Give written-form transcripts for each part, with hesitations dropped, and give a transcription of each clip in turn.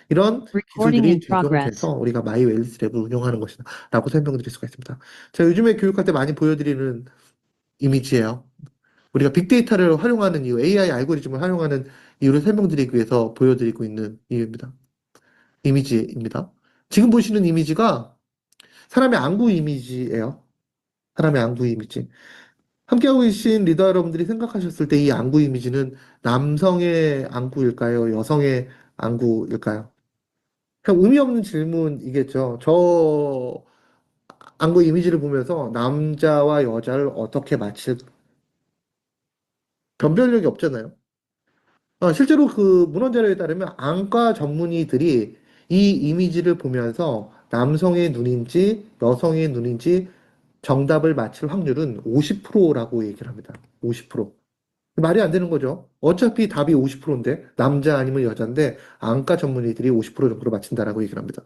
이런 Recording 기술들이 in progress. 적용돼서 우리가 마이 웰리스 랩을 운영하는 것이다 라고 설명드릴 수가 있습니다. 제가 요즘에 교육할 때 많이 보여드리는 이미지예요. 우리가 빅데이터를 활용하는 이유, AI 알고리즘을 활용하는 이유를 설명드리기 위해서 보여드리고 있는 이유입니다. 이미지입니다. 지금 보시는 이미지가 사람의 안구 이미지예요. 사람의 안구 이미지. 함께하고 계신 리더 여러분들이 생각하셨을 때 이 안구 이미지는 남성의 안구일까요? 여성의 안구일까요? 그냥 의미 없는 질문이겠죠. 저 안구 이미지를 보면서 남자와 여자를 어떻게 맞힐 변별력이 없잖아요. 실제로 그 문헌 자료에 따르면 안과 전문의들이 이 이미지를 보면서 남성의 눈인지 여성의 눈인지 정답을 맞힐 확률은 50%라고 얘기를 합니다. 50%. 말이 안 되는 거죠. 어차피 답이 50%인데 남자 아니면 여자인데 안과 전문의들이 50% 정도로 맞힌다라고 얘기를 합니다.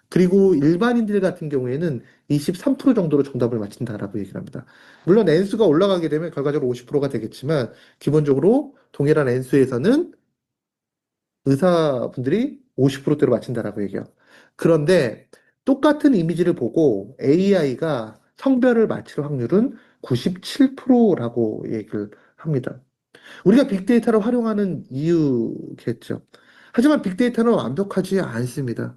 그리고 일반인들 같은 경우에는 23% 정도로 정답을 맞힌다라고 얘기를 합니다. 물론 N수가 올라가게 되면 결과적으로 50%가 되겠지만 기본적으로 동일한 N수에서는 의사분들이 50%대로 맞힌다라고 얘기해요. 그런데 똑같은 이미지를 보고 AI가 성별을 맞힐 확률은 97%라고 얘기를 합니다. 우리가 빅데이터를 활용하는 이유겠죠. 하지만 빅데이터는 완벽하지 않습니다.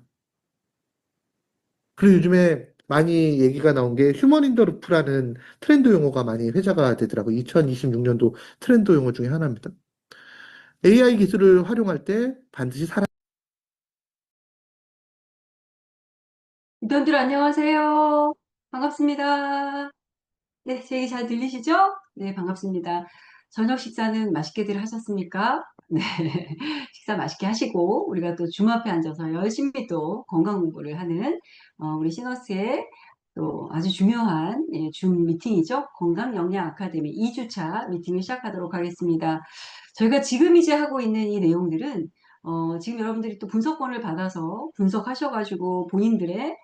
그리고 요즘에 많이 얘기가 나온 게 휴먼 인더 루프라는 트렌드 용어가 많이 회자가 되더라고요. 2026년도 트렌드 용어 중에 하나입니다. AI 기술을 활용할 때 반드시 사람 이동들 안녕하세요. 반갑습니다. 네, 제 얘기 잘 들리시죠? 네, 반갑습니다. 저녁 식사는 맛있게들 하셨습니까? 네, 식사 맛있게 하시고 우리가 또 줌 앞에 앉아서 열심히 또 건강 공부를 하는 우리 시너스의 또 아주 중요한 줌 미팅이죠. 건강 영양 아카데미 2주차 미팅을 시작하도록 하겠습니다. 저희가 지금 이제 하고 있는 이 내용들은 지금 여러분들이 또 분석권을 받아서 분석하셔가지고 본인들의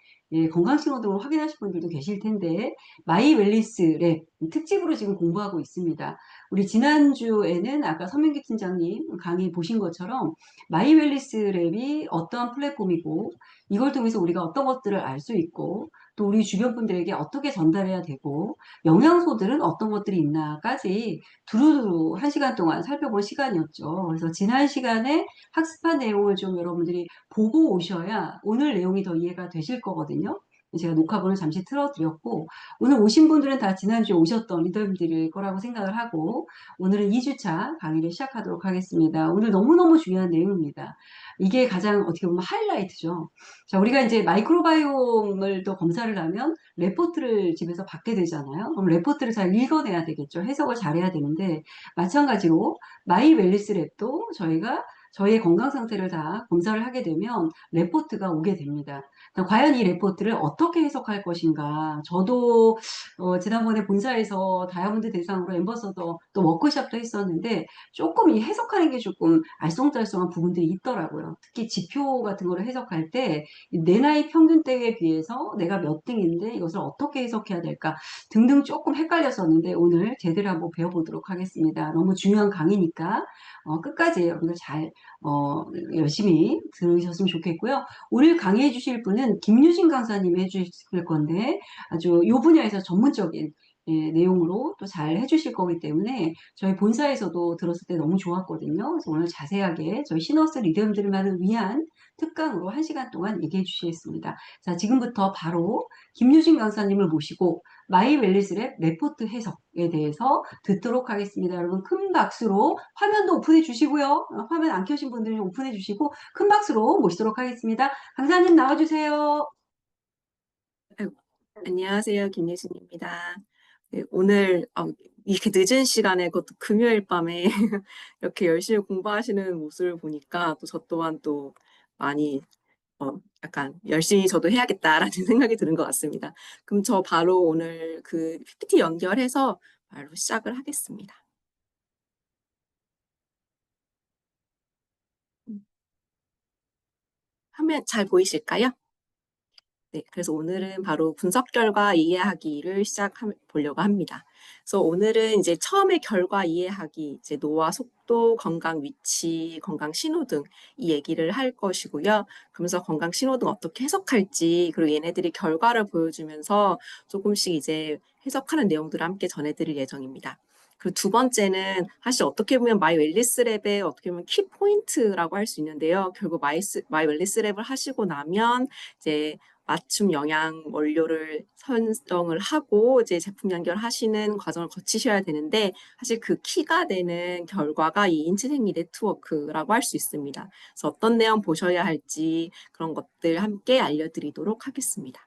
건강 신호등을 확인하실 분들도 계실 텐데 마이 웰리스 랩 특집으로 지금 공부하고 있습니다. 우리 지난주에는 아까 서민기 팀장님 강의 보신 것처럼 마이 웰리스 랩이 어떠한 플랫폼이고 이걸 통해서 우리가 어떤 것들을 알 수 있고 또 우리 주변 분들에게 어떻게 전달해야 되고 영양소들은 어떤 것들이 있나까지 두루두루 1시간 동안 살펴볼 시간이었죠. 그래서 지난 시간에 학습한 내용을 좀 여러분들이 보고 오셔야 오늘 내용이 더 이해가 되실 거거든요. 제가 녹화본을 잠시 틀어드렸고 오늘 오신 분들은 다 지난주에 오셨던 리더님들일 거라고 생각을 하고 오늘은 2주차 강의를 시작하도록 하겠습니다. 오늘 너무너무 중요한 내용입니다. 이게 가장 어떻게 보면 하이라이트죠. 자, 우리가 이제 마이크로바이옴을 또 검사를 하면 레포트를 집에서 받게 되잖아요. 그럼 레포트를 잘 읽어내야 되겠죠. 해석을 잘해야 되는데 마찬가지로 마이 웰리스 랩도 저희가 저희의 건강 상태를 다 검사를 하게 되면 레포트가 오게 됩니다. 과연 이 레포트를 어떻게 해석할 것인가. 저도 지난번에 본사에서 다이아몬드 대상으로 앰버서더 또 워크숍도 했었는데 조금 이 해석하는 게 조금 알쏭달쏭한 부분들이 있더라고요. 특히 지표 같은 거를 해석할 때 내 나이 평균대에 비해서 내가 몇 등인데 이것을 어떻게 해석해야 될까 등등 조금 헷갈렸었는데 오늘 제대로 한번 배워보도록 하겠습니다. 너무 중요한 강의니까 끝까지 여러분들 잘 열심히 들으셨으면 좋겠고요. 오늘 강의해 주실 분은 김유진 강사님이 해주실 건데 아주 이 분야에서 전문적인 내용으로 또 잘 해주실 거기 때문에 저희 본사에서도 들었을 때 너무 좋았거든요. 그래서 오늘 자세하게 저희 시너스 리더님들만을 위한 특강으로 1시간 동안 얘기해 주시겠습니다. 자, 지금부터 바로 김유진 강사님을 모시고 마이 웰리스랩 레포트 해석에 대해서 듣도록 하겠습니다. 여러분 큰 박수로 화면도 오픈해 주시고요. 화면 안 켜신 분들은 오픈해 주시고 큰 박수로 모시도록 하겠습니다. 강사님 나와주세요. 아이고, 안녕하세요. 김예진입니다. 네, 오늘 이렇게 늦은 시간에 그것도 금요일 밤에 이렇게 열심히 공부하시는 모습을 보니까 또 저 또한 또 많이 약간 열심히 저도 해야겠다라는 생각이 드는 것 같습니다. 그럼 저 바로 오늘 그 PPT 연결해서 바로 시작을 하겠습니다. 화면 잘 보이실까요? 네, 그래서 오늘은 바로 분석 결과 이해하기를 보려고 합니다. 그래서 오늘은 이제 처음에 결과 이해하기, 이제 노화 속도, 건강 위치, 건강 신호등 이 얘기를 할 것이고요. 그러면서 건강 신호등 어떻게 해석할지, 그리고 얘네들이 결과를 보여주면서 조금씩 이제 해석하는 내용들을 함께 전해드릴 예정입니다. 그리고 두 번째는 사실 어떻게 보면 마이 웰니스 랩의 어떻게 보면 키 포인트라고 할 수 있는데요. 결국 마이 웰니스 랩을 하시고 나면 이제 맞춤 영양 원료를 선정을 하고 이제 제품 연결하시는 과정을 거치셔야 되는데 사실 그 키가 되는 결과가 이 인치생리 네트워크라고 할 수 있습니다. 그래서 어떤 내용 보셔야 할지 그런 것들 함께 알려드리도록 하겠습니다.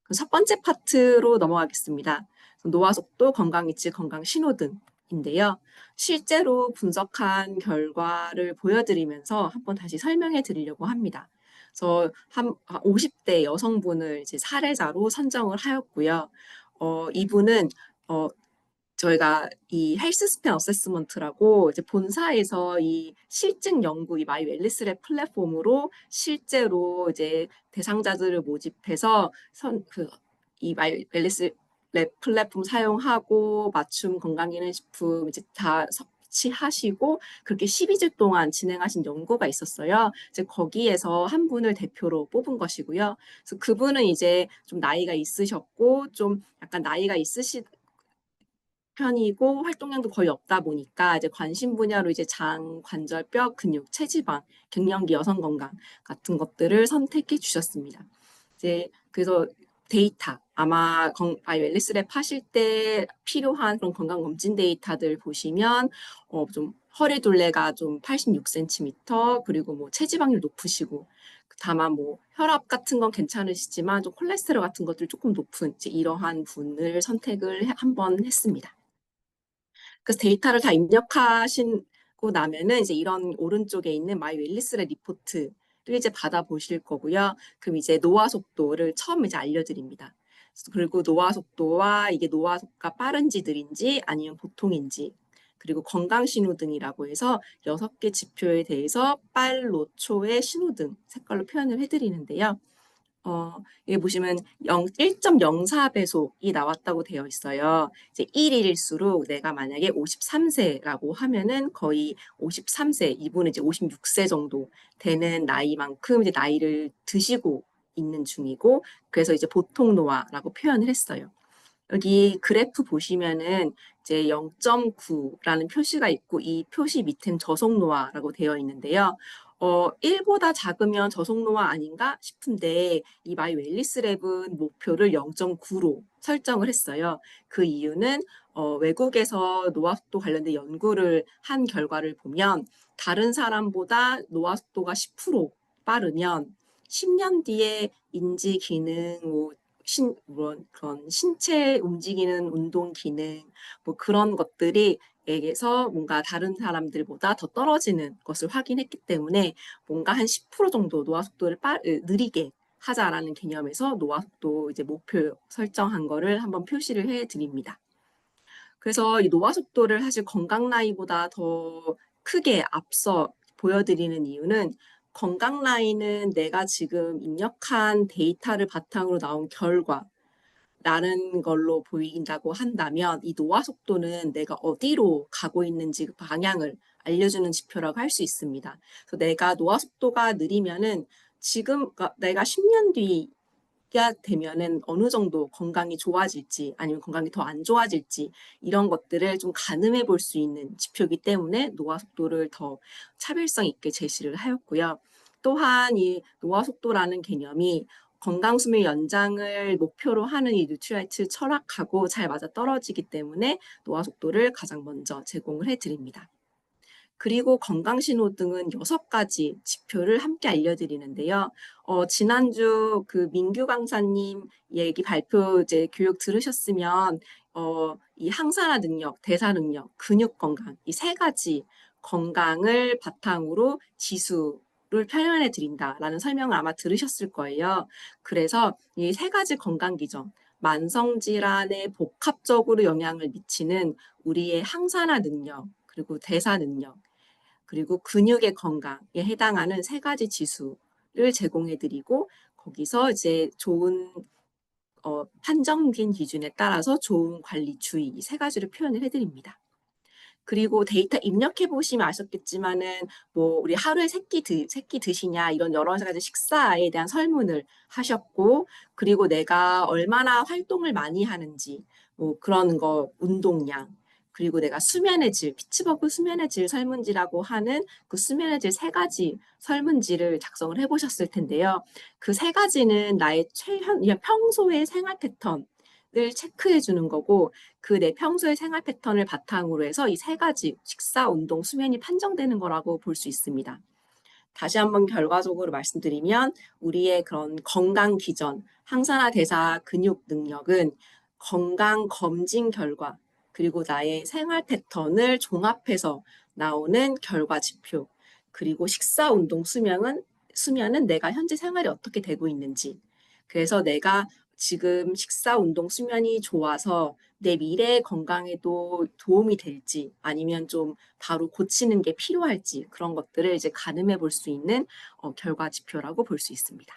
그럼 첫 번째 파트로 넘어가겠습니다. 노화 속도, 건강 위치, 건강 신호등인데요. 실제로 분석한 결과를 보여드리면서 한번 다시 설명해 드리려고 합니다. 그래서 한 50대 여성분을 이제 사례자로 선정을 하였고요. 이분은 저희가 이 헬스 스팬 어세스먼트라고 이제 본사에서 이 실증 연구, 이 마이 웰니스랩 플랫폼으로 실제로 이제 대상자들을 모집해서 이 마이 웰니스랩 플랫폼 사용하고 맞춤 건강기능식품 이제 다 섭취하시고 그렇게 12주 동안 진행하신 연구가 있었어요. 이제 거기에서 한 분을 대표로 뽑은 것이고요. 그래서 그분은 이제 좀 나이가 있으셨고 좀 약간 나이가 있으신 편이고 활동량도 거의 없다 보니까 이제 관심 분야로 이제 장, 관절, 뼈, 근육, 체지방, 갱년기 여성 건강 같은 것들을 선택해 주셨습니다. 이제 그래서 데이터 아마 웰니스랩 하실 때 필요한 그런 건강 검진 데이터들 보시면 좀 허리 둘레가 좀 86cm 그리고 뭐 체지방률 높으시고 다만 뭐 혈압 같은 건 괜찮으시지만 좀 콜레스테롤 같은 것들 조금 높은 이제 이러한 분을 선택을 한번 했습니다. 그래서 데이터를 다 입력하시고 나면은 이제 이런 오른쪽에 있는 마이 웰니스랩 리포트를 이제 받아보실 거고요. 그럼 이제 노화 속도를 처음 이제 알려드립니다. 그리고 노화 속도와 이게 노화 속도가 빠른지 느린지 아니면 보통인지 그리고 건강 신호등이라고 해서 6개 지표에 대해서 빨, 초의 신호등 색깔로 표현을 해드리는데요. 여기 보시면 1.04배속이 나왔다고 되어 있어요. 이제 1일수록 내가 만약에 53세라고 하면은 거의 53세, 이분은 이제 56세 정도 되는 나이만큼 이제 나이를 드시고 있는 중이고, 그래서 이제 보통 노화라고 표현을 했어요. 여기 그래프 보시면은 이제 0.9라는 표시가 있고 이 표시 밑엔 저속노화라고 되어 있는데요. 1보다 작으면 저속노화 아닌가 싶은데 이 마이 웰니스랩은 목표를 0.9로 설정을 했어요. 그 이유는 외국에서 노화 속도 관련된 연구를 한 결과를 보면 다른 사람보다 노화 속도가 10% 빠르면 10년 뒤에 인지 기능, 물론 그런 신체 움직이는 운동 기능, 뭐 그런 것들이 에게서 뭔가 다른 사람들보다 더 떨어지는 것을 확인했기 때문에 뭔가 한 10% 정도 노화 속도를 느리게 하자라는 개념에서 노화 속도 이제 목표 설정한 거를 한번 표시를 해 드립니다. 그래서 이 노화 속도를 사실 건강 나이보다 더 크게 앞서 보여드리는 이유는 건강 나이는 내가 지금 입력한 데이터를 바탕으로 나온 결과라는 걸로 보인다고 한다면 이 노화 속도는 내가 어디로 가고 있는지 그 방향을 알려주는 지표라고 할 수 있습니다. 그래서 내가 노화 속도가 느리면은 지금 내가 10년 뒤가 되면은 어느 정도 건강이 좋아질지 아니면 건강이 더 안 좋아질지 이런 것들을 좀 가늠해 볼 수 있는 지표이기 때문에 노화 속도를 더 차별성 있게 제시를 하였고요. 또한 이 노화 속도라는 개념이 건강 수명 연장을 목표로 하는 이 뉴트라이트 철학하고 잘 맞아 떨어지기 때문에 노화 속도를 가장 먼저 제공을 해드립니다. 그리고 건강신호등은 6가지 지표를 함께 알려드리는데요. 지난주 그 민규 강사님 얘기 발표 이제 교육 들으셨으면 이 항산화 능력, 대사 능력, 근육 건강 이 3가지 건강을 바탕으로 지수를 표현해 드린다라는 설명을 아마 들으셨을 거예요. 그래서 이 3가지 건강 기전, 만성 질환에 복합적으로 영향을 미치는 우리의 항산화 능력, 그리고 대사 능력, 그리고 근육의 건강에 해당하는 3가지 지수를 제공해드리고 거기서 이제 좋은 판정된 기준에 따라서 좋은 관리 주의 이 세 가지를 표현을 해드립니다. 그리고 데이터 입력해 보시면 아셨겠지만은 뭐 우리 하루에 세끼 드시냐 이런 여러 가지 식사에 대한 설문을 하셨고 그리고 내가 얼마나 활동을 많이 하는지 뭐 그런 거 운동량 그리고 내가 수면의 질 피츠버그 수면의 질 설문지라고 하는 그 수면의 질 세 가지 설문지를 작성을 해보셨을 텐데요. 그 세 가지는 나의 그냥 평소의 생활 패턴을 체크해 주는 거고 그 내 평소의 생활 패턴을 바탕으로 해서 이 세 가지 식사, 운동, 수면이 판정되는 거라고 볼 수 있습니다. 다시 한번 결과적으로 말씀드리면 우리의 그런 건강 기전, 항산화 대사 근육 능력은 건강 검진 결과 그리고 나의 생활 패턴을 종합해서 나오는 결과 지표 그리고 식사, 운동, 수면은 내가 현재 생활이 어떻게 되고 있는지 그래서 내가 지금 식사, 운동, 수면이 좋아서 내 미래 건강에도 도움이 될지 아니면 좀 바로 고치는 게 필요할지 그런 것들을 이제 가늠해 볼 수 있는 결과 지표라고 볼 수 있습니다.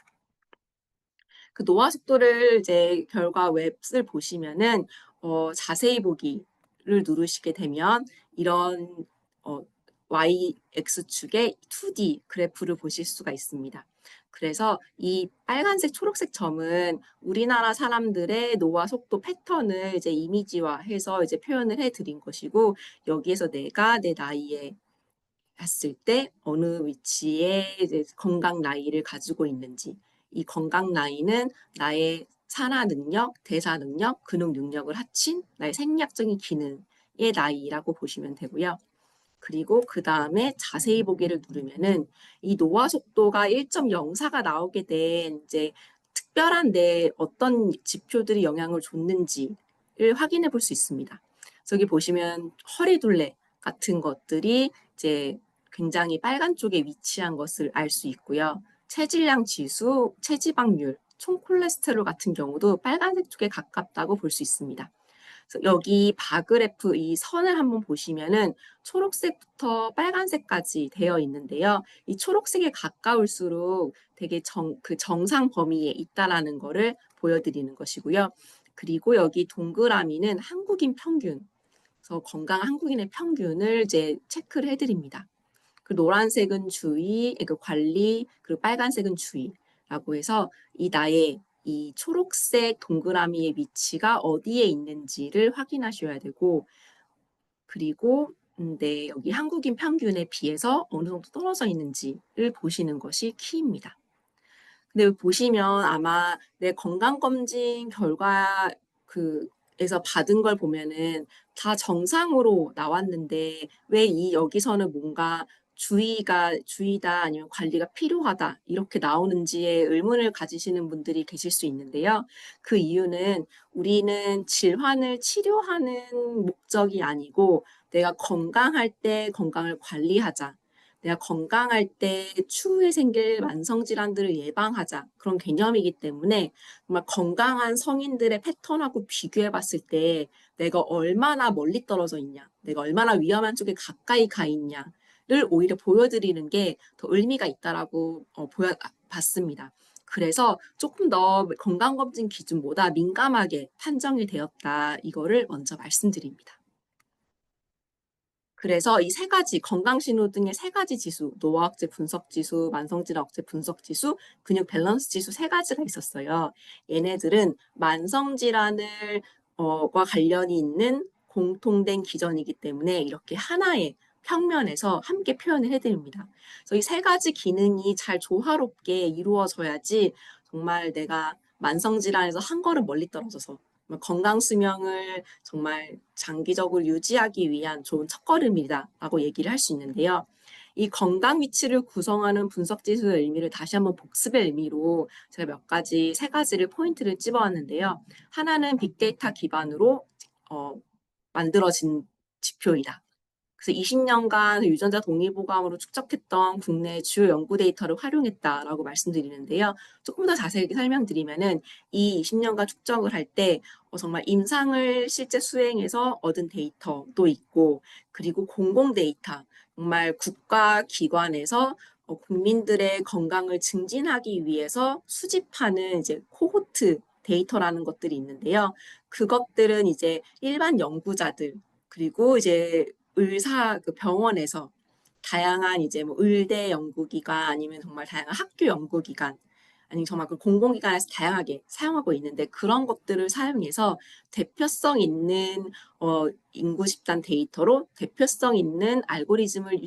그 노화 속도를 이제 결과 웹을 보시면은 자세히 보기를 누르시게 되면 이런 YX축의 2D 그래프를 보실 수가 있습니다. 그래서 이 빨간색, 초록색 점은 우리나라 사람들의 노화 속도 패턴을 이제 이미지화해서 이제 표현을 해드린 것이고 여기에서 내가 내 나이에 했을 때 어느 위치에 이제 건강 나이를 가지고 있는지 이 건강 나이는 나의 산화 능력, 대사 능력, 근육 능력을 합친 나의 생리학적인 기능의 나이라고 보시면 되고요. 그리고 그 다음에 자세히 보기를 누르면은 이 노화 속도가 1.04가 나오게 된 이제 특별한 내 어떤 지표들이 영향을 줬는지를 확인해 볼 수 있습니다. 저기 보시면 허리둘레 같은 것들이 이제 굉장히 빨간 쪽에 위치한 것을 알 수 있고요. 체질량 지수, 체지방률, 총 콜레스테롤 같은 경우도 빨간색 쪽에 가깝다고 볼 수 있습니다. 그래서 여기 바그래프 이 선을 한번 보시면은 초록색부터 빨간색까지 되어 있는데요. 이 초록색에 가까울수록 되게 그 정상 범위에 있다라는 거를 보여드리는 것이고요. 그리고 여기 동그라미는 한국인 평균, 그래서 건강한 한국인의 평균을 이제 체크를 해드립니다. 그 노란색은 주의, 그 관리, 그리고 빨간색은 주의라고 해서 이 나의 이 초록색 동그라미의 위치가 어디에 있는지를 확인하셔야 되고 그리고 네, 여기 한국인 평균에 비해서 어느 정도 떨어져 있는지를 보시는 것이 키입니다. 근데 보시면 아마 내 건강검진 결과 에서 받은 걸 보면은 다 정상으로 나왔는데 왜 여기서는 뭔가 주의다 아니면 관리가 필요하다 이렇게 나오는지에 의문을 가지시는 분들이 계실 수 있는데요. 그 이유는 우리는 질환을 치료하는 목적이 아니고 내가 건강할 때 건강을 관리하자. 내가 건강할 때 추후에 생길 만성질환들을 예방하자 그런 개념이기 때문에 정말 건강한 성인들의 패턴하고 비교해 봤을 때 내가 얼마나 멀리 떨어져 있냐, 내가 얼마나 위험한 쪽에 가까이 가 있냐를 오히려 보여드리는 게 더 의미가 있다라고 봤습니다. 그래서 조금 더 건강검진 기준보다 민감하게 판정이 되었다 이거를 먼저 말씀드립니다. 그래서 이 세 가지 건강신호 등의 세 가지 지수, 노화 억제 분석 지수, 만성질환 억제 분석 지수, 근육 밸런스 지수 세 가지가 있었어요. 얘네들은 만성질환을 과 관련이 있는 공통된 기전이기 때문에 이렇게 하나의 평면에서 함께 표현을 해드립니다. 그래서 이 세 가지 기능이 잘 조화롭게 이루어져야지 정말 내가 만성질환에서 한 걸음 멀리 떨어져서 건강 수명을 정말 장기적으로 유지하기 위한 좋은 첫걸음이다라고 얘기를 할 수 있는데요. 이 건강 위치를 구성하는 분석 지수의 의미를 다시 한번 복습의 의미로 제가 세 가지를 포인트를 집어왔는데요. 하나는 빅데이터 기반으로 만들어진 지표이다. 그래서 20년간 유전자 동일보감으로 축적했던 국내 주요 연구 데이터를 활용했다라고 말씀드리는데요. 조금 더 자세히 설명드리면은 이 20년간 축적을 할 때 정말 임상을 실제 수행해서 얻은 데이터도 있고 그리고 공공 데이터, 정말 국가 기관에서 국민들의 건강을 증진하기 위해서 수집하는 이제 코호트 데이터라는 것들이 있는데요. 그것들은 이제 일반 연구자들 그리고 이제 그 병원에서 다양한 이제 뭐 의대 연구기관 아니면 정말 다양한 학교 연구기관 아니면 정말 그 공공기관에서 다양하게 사용하고 있는데 그런 것들을 사용해서 대표성 있는 인구 집단 데이터로 대표성 있는 알고리즘을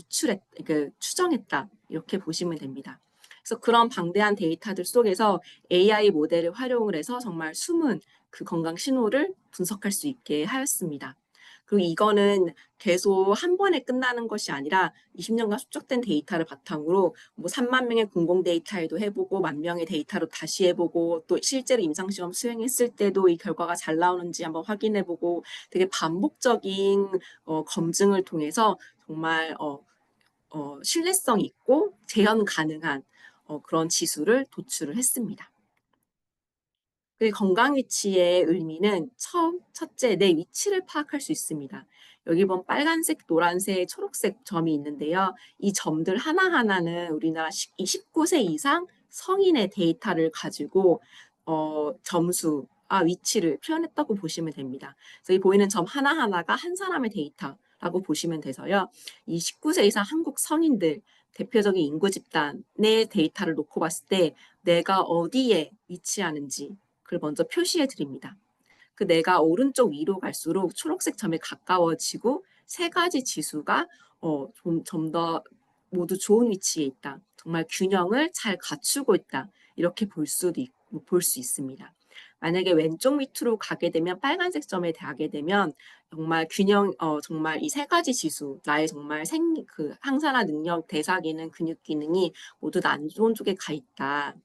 추정했다. 이렇게 보시면 됩니다. 그래서 그런 방대한 데이터들 속에서 AI 모델을 활용을 해서 정말 숨은 그 건강 신호를 분석할 수 있게 하였습니다. 그리고 이거는 계속 한 번에 끝나는 것이 아니라 20년간 축적된 데이터를 바탕으로 뭐 3만 명의 공공 데이터에도 해보고 10,000명의 데이터로 다시 해보고 또 실제로 임상시험 수행했을 때도 이 결과가 잘 나오는지 한번 확인해보고 되게 반복적인 검증을 통해서 정말 신뢰성 있고 재현 가능한 그런 지수를 도출을 했습니다. 그 건강 위치의 의미는 첫째, 내 위치를 파악할 수 있습니다. 여기 보면 빨간색, 노란색, 초록색 점이 있는데요. 이 점들 하나하나는 우리나라 19세 이상 성인의 데이터를 가지고 점수와 위치를 표현했다고 보시면 됩니다. 그래서 이 보이는 점 하나하나가 한 사람의 데이터라고 보시면 돼서요. 이 19세 이상 한국 성인들 대표적인 인구 집단의 데이터를 놓고 봤을 때 내가 어디에 위치하는지 그걸 먼저 표시해 드립니다. 그 내가 오른쪽 위로 갈수록 초록색 점에 가까워지고 세 가지 지수가 좀 더 모두 좋은 위치에 있다. 정말 균형을 잘 갖추고 있다. 이렇게 볼 수 있습니다. 만약에 왼쪽 밑으로 가게 되면 빨간색 점에 가게 되면 정말 정말 이 세 가지 지수, 나의 정말 항산화 능력, 대사 기능, 근육 기능이 모두 다 안 좋은 쪽에 가 있다.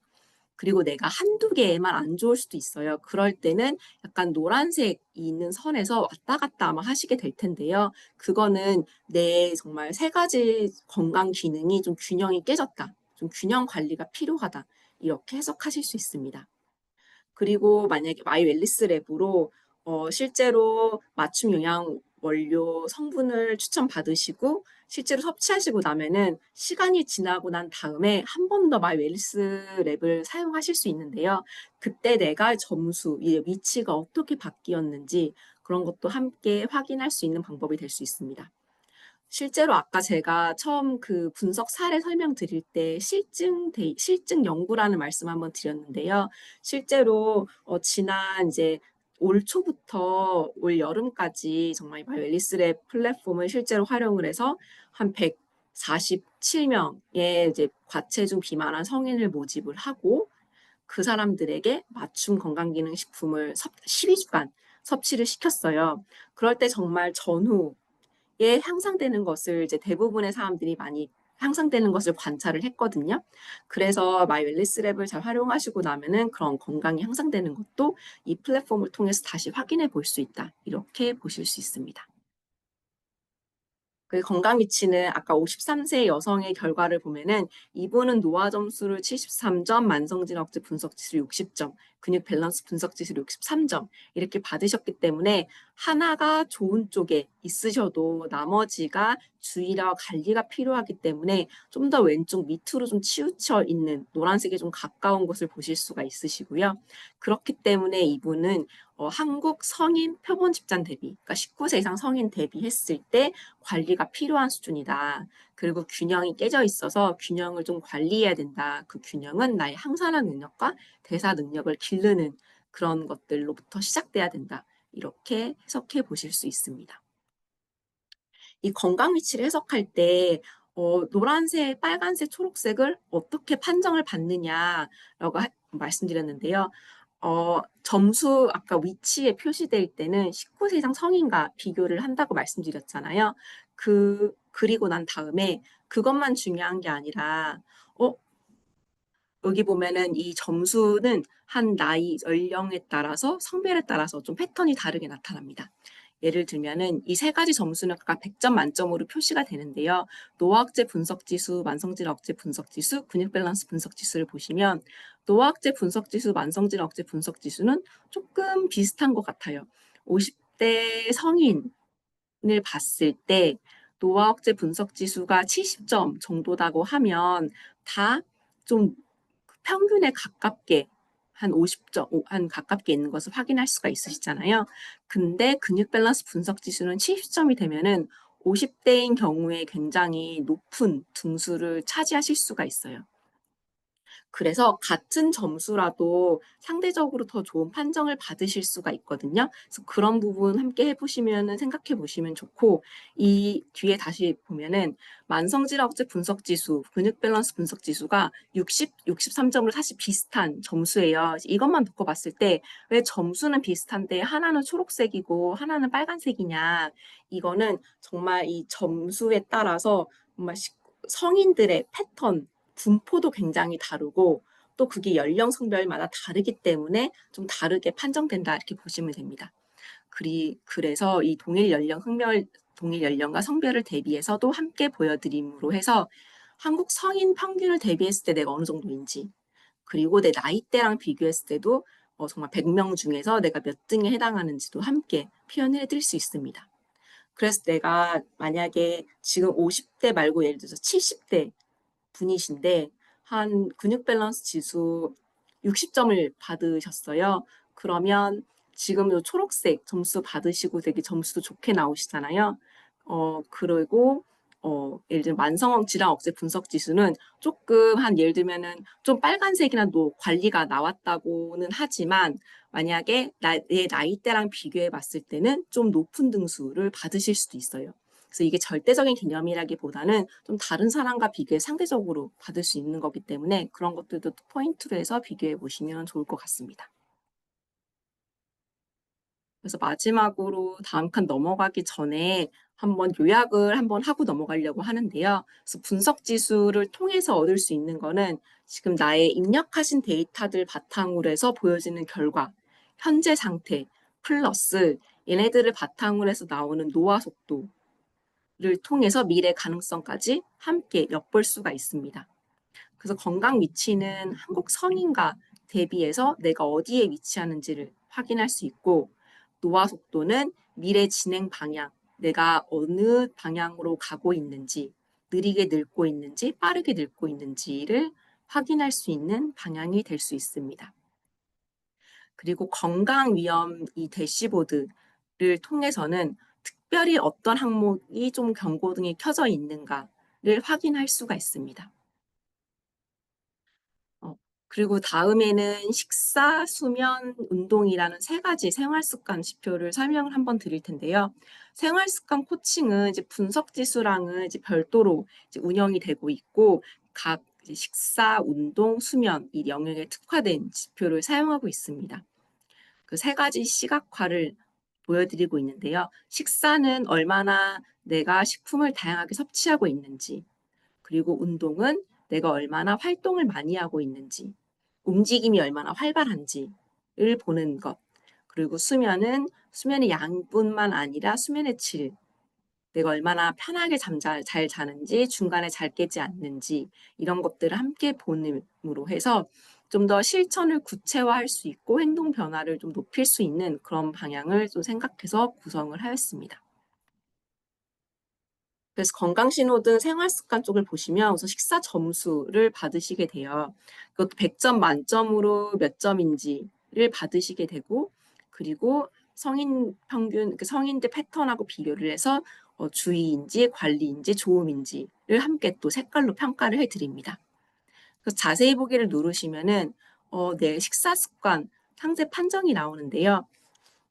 그리고 내가 한두 개에만 안 좋을 수도 있어요. 그럴 때는 약간 노란색이 있는 선에서 왔다 갔다 아마 하시게 될 텐데요. 그거는 내 정말 세 가지 건강 기능이 좀 균형이 깨졌다. 좀 균형 관리가 필요하다. 이렇게 해석하실 수 있습니다. 그리고 만약에 마이 웰리스 랩으로 실제로 맞춤 영양 원료 성분을 추천받으시고 실제로 섭취하시고 나면은 시간이 지나고 난 다음에 한 번 더 마이 웰리스 랩을 사용하실 수 있는데요. 그때 내가 이 위치가 어떻게 바뀌었는지 그런 것도 함께 확인할 수 있는 방법이 될 수 있습니다. 실제로 아까 제가 처음 그 분석 사례 설명드릴 때 실증 연구라는 말씀 한번 드렸는데요. 실제로 지난 이제 올 초부터 올 여름까지 정말 웰리스랩 플랫폼을 실제로 활용을 해서 한 147명의 이제 과체중 비만한 성인을 모집을 하고 그 사람들에게 맞춤 건강기능식품을 12주간 섭취를 시켰어요. 그럴 때 정말 전후에 향상되는 것을 이제 대부분의 사람들이 많이 향상되는 것을 관찰을 했거든요. 그래서 마이 웰리스 랩을 잘 활용하시고 나면은 그런 건강이 향상되는 것도 이 플랫폼을 통해서 다시 확인해 볼 수 있다. 이렇게 보실 수 있습니다. 그 건강 위치는 아까 53세 여성의 결과를 보면은 이분은 노화 점수를 73점, 만성질환 억제 분석 지수 60점, 근육 밸런스 분석 지수 63점 이렇게 받으셨기 때문에 하나가 좋은 쪽에 있으셔도 나머지가 주의와 관리가 필요하기 때문에 좀 더 왼쪽 밑으로 좀 치우쳐 있는 노란색에 좀 가까운 곳을 보실 수가 있으시고요. 그렇기 때문에 이분은 한국 성인 표본 집단 대비, 그러니까 19세 이상 성인 대비했을 때 관리가 필요한 수준이다. 그리고 균형이 깨져 있어서 균형을 좀 관리해야 된다. 그 균형은 나의 항산화 능력과 대사 능력을 기르는 그런 것들로부터 시작돼야 된다. 이렇게 해석해 보실 수 있습니다. 이 건강 위치를 해석할 때 노란색, 빨간색, 초록색을 어떻게 판정을 받느냐라고 말씀드렸는데요. 점수 아까 위치에 표시될 때는 19세 이상 성인과 비교를 한다고 말씀드렸잖아요. 그리고 난 다음에 그것만 중요한 게 아니라 여기 보면은 이 점수는 한 나이, 연령에 따라서 성별에 따라서 좀 패턴이 다르게 나타납니다. 예를 들면은 이 세 가지 점수는 각각 100점 만점으로 표시가 되는데요. 노화억제 분석지수, 만성질환 억제 분석지수, 근육 밸런스 분석지수를 보시면 노화억제 분석지수, 만성질환 억제 분석지수는 조금 비슷한 것 같아요. 50대 성인을 봤을 때 노화 억제 분석 지수가 70점 정도라고 하면 다 좀 평균에 가깝게 한 50점, 한 가깝게 있는 것을 확인할 수가 있으시잖아요. 근데 근육 밸런스 분석 지수는 70점이 되면은 50대인 경우에 굉장히 높은 등수를 차지하실 수가 있어요. 그래서 같은 점수라도 상대적으로 더 좋은 판정을 받으실 수가 있거든요. 그래서 그런 부분 함께 해보시면 생각해 보시면 좋고, 이 뒤에 다시 보면은 만성질환 억제 분석 지수, 근육 밸런스 분석 지수가 60, 63점으로 사실 비슷한 점수예요. 이것만 놓고 봤을 때 왜 점수는 비슷한데 하나는 초록색이고 하나는 빨간색이냐? 이거는 정말 이 점수에 따라서 정말 성인들의 패턴, 분포도 굉장히 다르고 또 그게 연령 성별마다 다르기 때문에 좀 다르게 판정된다 이렇게 보시면 됩니다. 그래서 이 동일 연령과 성별을 대비해서도 함께 보여드림으로 해서 한국 성인 평균을 대비했을 때 내가 어느 정도인지 그리고 내 나이대랑 비교했을 때도 정말 100명 중에서 내가 몇 등에 해당하는지도 함께 표현을 해드릴 수 있습니다. 그래서 내가 만약에 지금 50대 말고 예를 들어서 70대 분이신데 한 근육 밸런스 지수 60점을 받으셨어요. 그러면 지금 요 초록색 점수 받으시고 되게 점수도 좋게 나오시잖아요. 그리고 예를 들면 만성 질환 억제 분석 지수는 조금 한 예를 들면은 좀 빨간색이나 관리가 나왔다고는 하지만 만약에 내 나이대랑 비교해 봤을 때는 좀 높은 등수를 받으실 수도 있어요. 그래서 이게 절대적인 개념이라기보다는 좀 다른 사람과 비교해 상대적으로 받을 수 있는 거기 때문에 그런 것들도 포인트로 해서 비교해 보시면 좋을 것 같습니다. 그래서 마지막으로 다음 칸 넘어가기 전에 한번 요약을 한번 하고 넘어가려고 하는데요. 그래서 분석 지수를 통해서 얻을 수 있는 거는 지금 나의 입력하신 데이터들 바탕으로 해서 보여지는 결과, 현재 상태, 플러스 얘네들을 바탕으로 해서 나오는 노화 속도, 를 통해서 미래 가능성까지 함께 엿볼 수가 있습니다. 그래서 건강 위치는 한국 성인과 대비해서 내가 어디에 위치하는지를 확인할 수 있고 노화 속도는 미래 진행 방향, 내가 어느 방향으로 가고 있는지, 느리게 늙고 있는지, 빠르게 늙고 있는지를 확인할 수 있는 방향이 될 수 있습니다. 그리고 건강 위험 이 대시보드를 통해서는 특별히 어떤 항목이 좀 경고등이 켜져 있는가를 확인할 수가 있습니다. 그리고 다음에는 식사, 수면, 운동이라는 세 가지 생활습관 지표를 설명을 한번 드릴 텐데요. 생활습관 코칭은 이제 분석 지수랑은 이제 별도로 이제 운영이 되고 있고 각 이제 식사, 운동, 수면 이 영역에 특화된 지표를 사용하고 있습니다. 그 세 가지 시각화를 보여드리고 있는데요. 식사는 얼마나 내가 식품을 다양하게 섭취하고 있는지, 그리고 운동은 내가 얼마나 활동을 많이 하고 있는지, 움직임이 얼마나 활발한지를 보는 것, 그리고 수면은 수면의 양뿐만 아니라 수면의 질, 내가 얼마나 편하게 잘 자는지, 중간에 잘 깨지 않는지 이런 것들을 함께 보는으로 해서 좀 더 실천을 구체화할 수 있고 행동 변화를 좀 높일 수 있는 그런 방향을 좀 생각해서 구성을 하였습니다. 그래서 건강신호등 생활습관 쪽을 보시면 우선 식사 점수를 받으시게 돼요. 그것도 100점 만점으로 몇 점인지를 받으시게 되고 그리고 성인 평균, 성인들 패턴하고 비교를 해서 주의인지 관리인지 좋음인지를 함께 또 색깔로 평가를 해드립니다. 그래서 자세히 보기를 누르시면은 내 식사 습관 상세 판정이 나오는데요.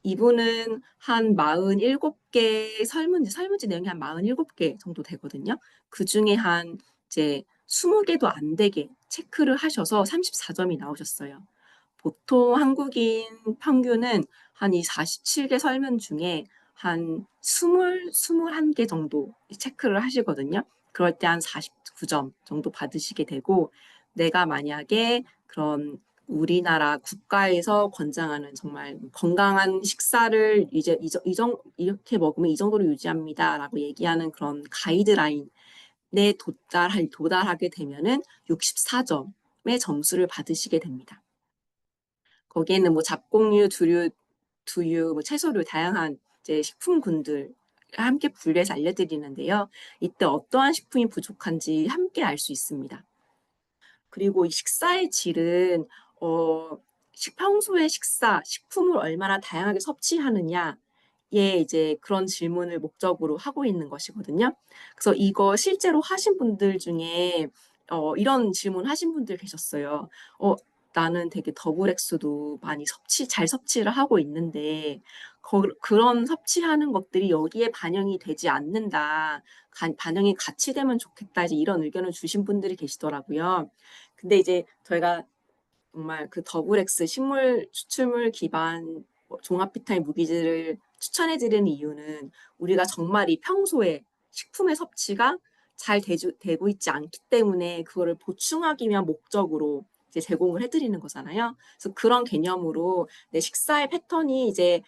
이분은 한 47개 설문지 내용이 한 47개 정도 되거든요. 그 중에 한 이제 20개도 안 되게 체크를 하셔서 34점이 나오셨어요. 보통 한국인 평균은 한 이 47개 설문 중에 한 21개 정도 체크를 하시거든요. 그럴 때 한 49점 정도 받으시게 되고 내가 만약에 그런 우리나라 국가에서 권장하는 정말 건강한 식사를 이제 이렇게 먹으면 이 정도로 유지합니다라고 얘기하는 그런 가이드라인에 도달하게 되면은 64점의 점수를 받으시게 됩니다. 거기에는 뭐 잡곡류, 두유, 뭐 채소류 다양한 이제 식품군들 함께 분류해서 알려드리는데요. 이때 어떠한 식품이 부족한지 함께 알 수 있습니다. 그리고 이 식사의 질은 어, 평소에 식품을 얼마나 다양하게 섭취하느냐에 이제 그런 질문을 목적으로 하고 있는 것이거든요. 그래서 이거 실제로 하신 분들 중에 이런 질문 하신 분들 계셨어요. 나는 되게 더블 X도 많이 잘 섭취를 하고 있는데 그런 섭취하는 것들이 여기에 반영이 되지 않는다. 반영이 같이 되면 좋겠다. 이제 이런 의견을 주신 분들이 계시더라고요. 근데 이제 저희가 정말 그 더블 X 식물 추출물 기반 종합 비타민 무기질을 추천해 드리는 이유는 우리가 정말 이 평소에 식품의 섭취가 잘 되고 있지 않기 때문에 그거를 보충하기 위한 목적으로 이제 제공을 해드리는 거잖아요. 그래서 그런 개념으로 내 식사의 패턴이 이제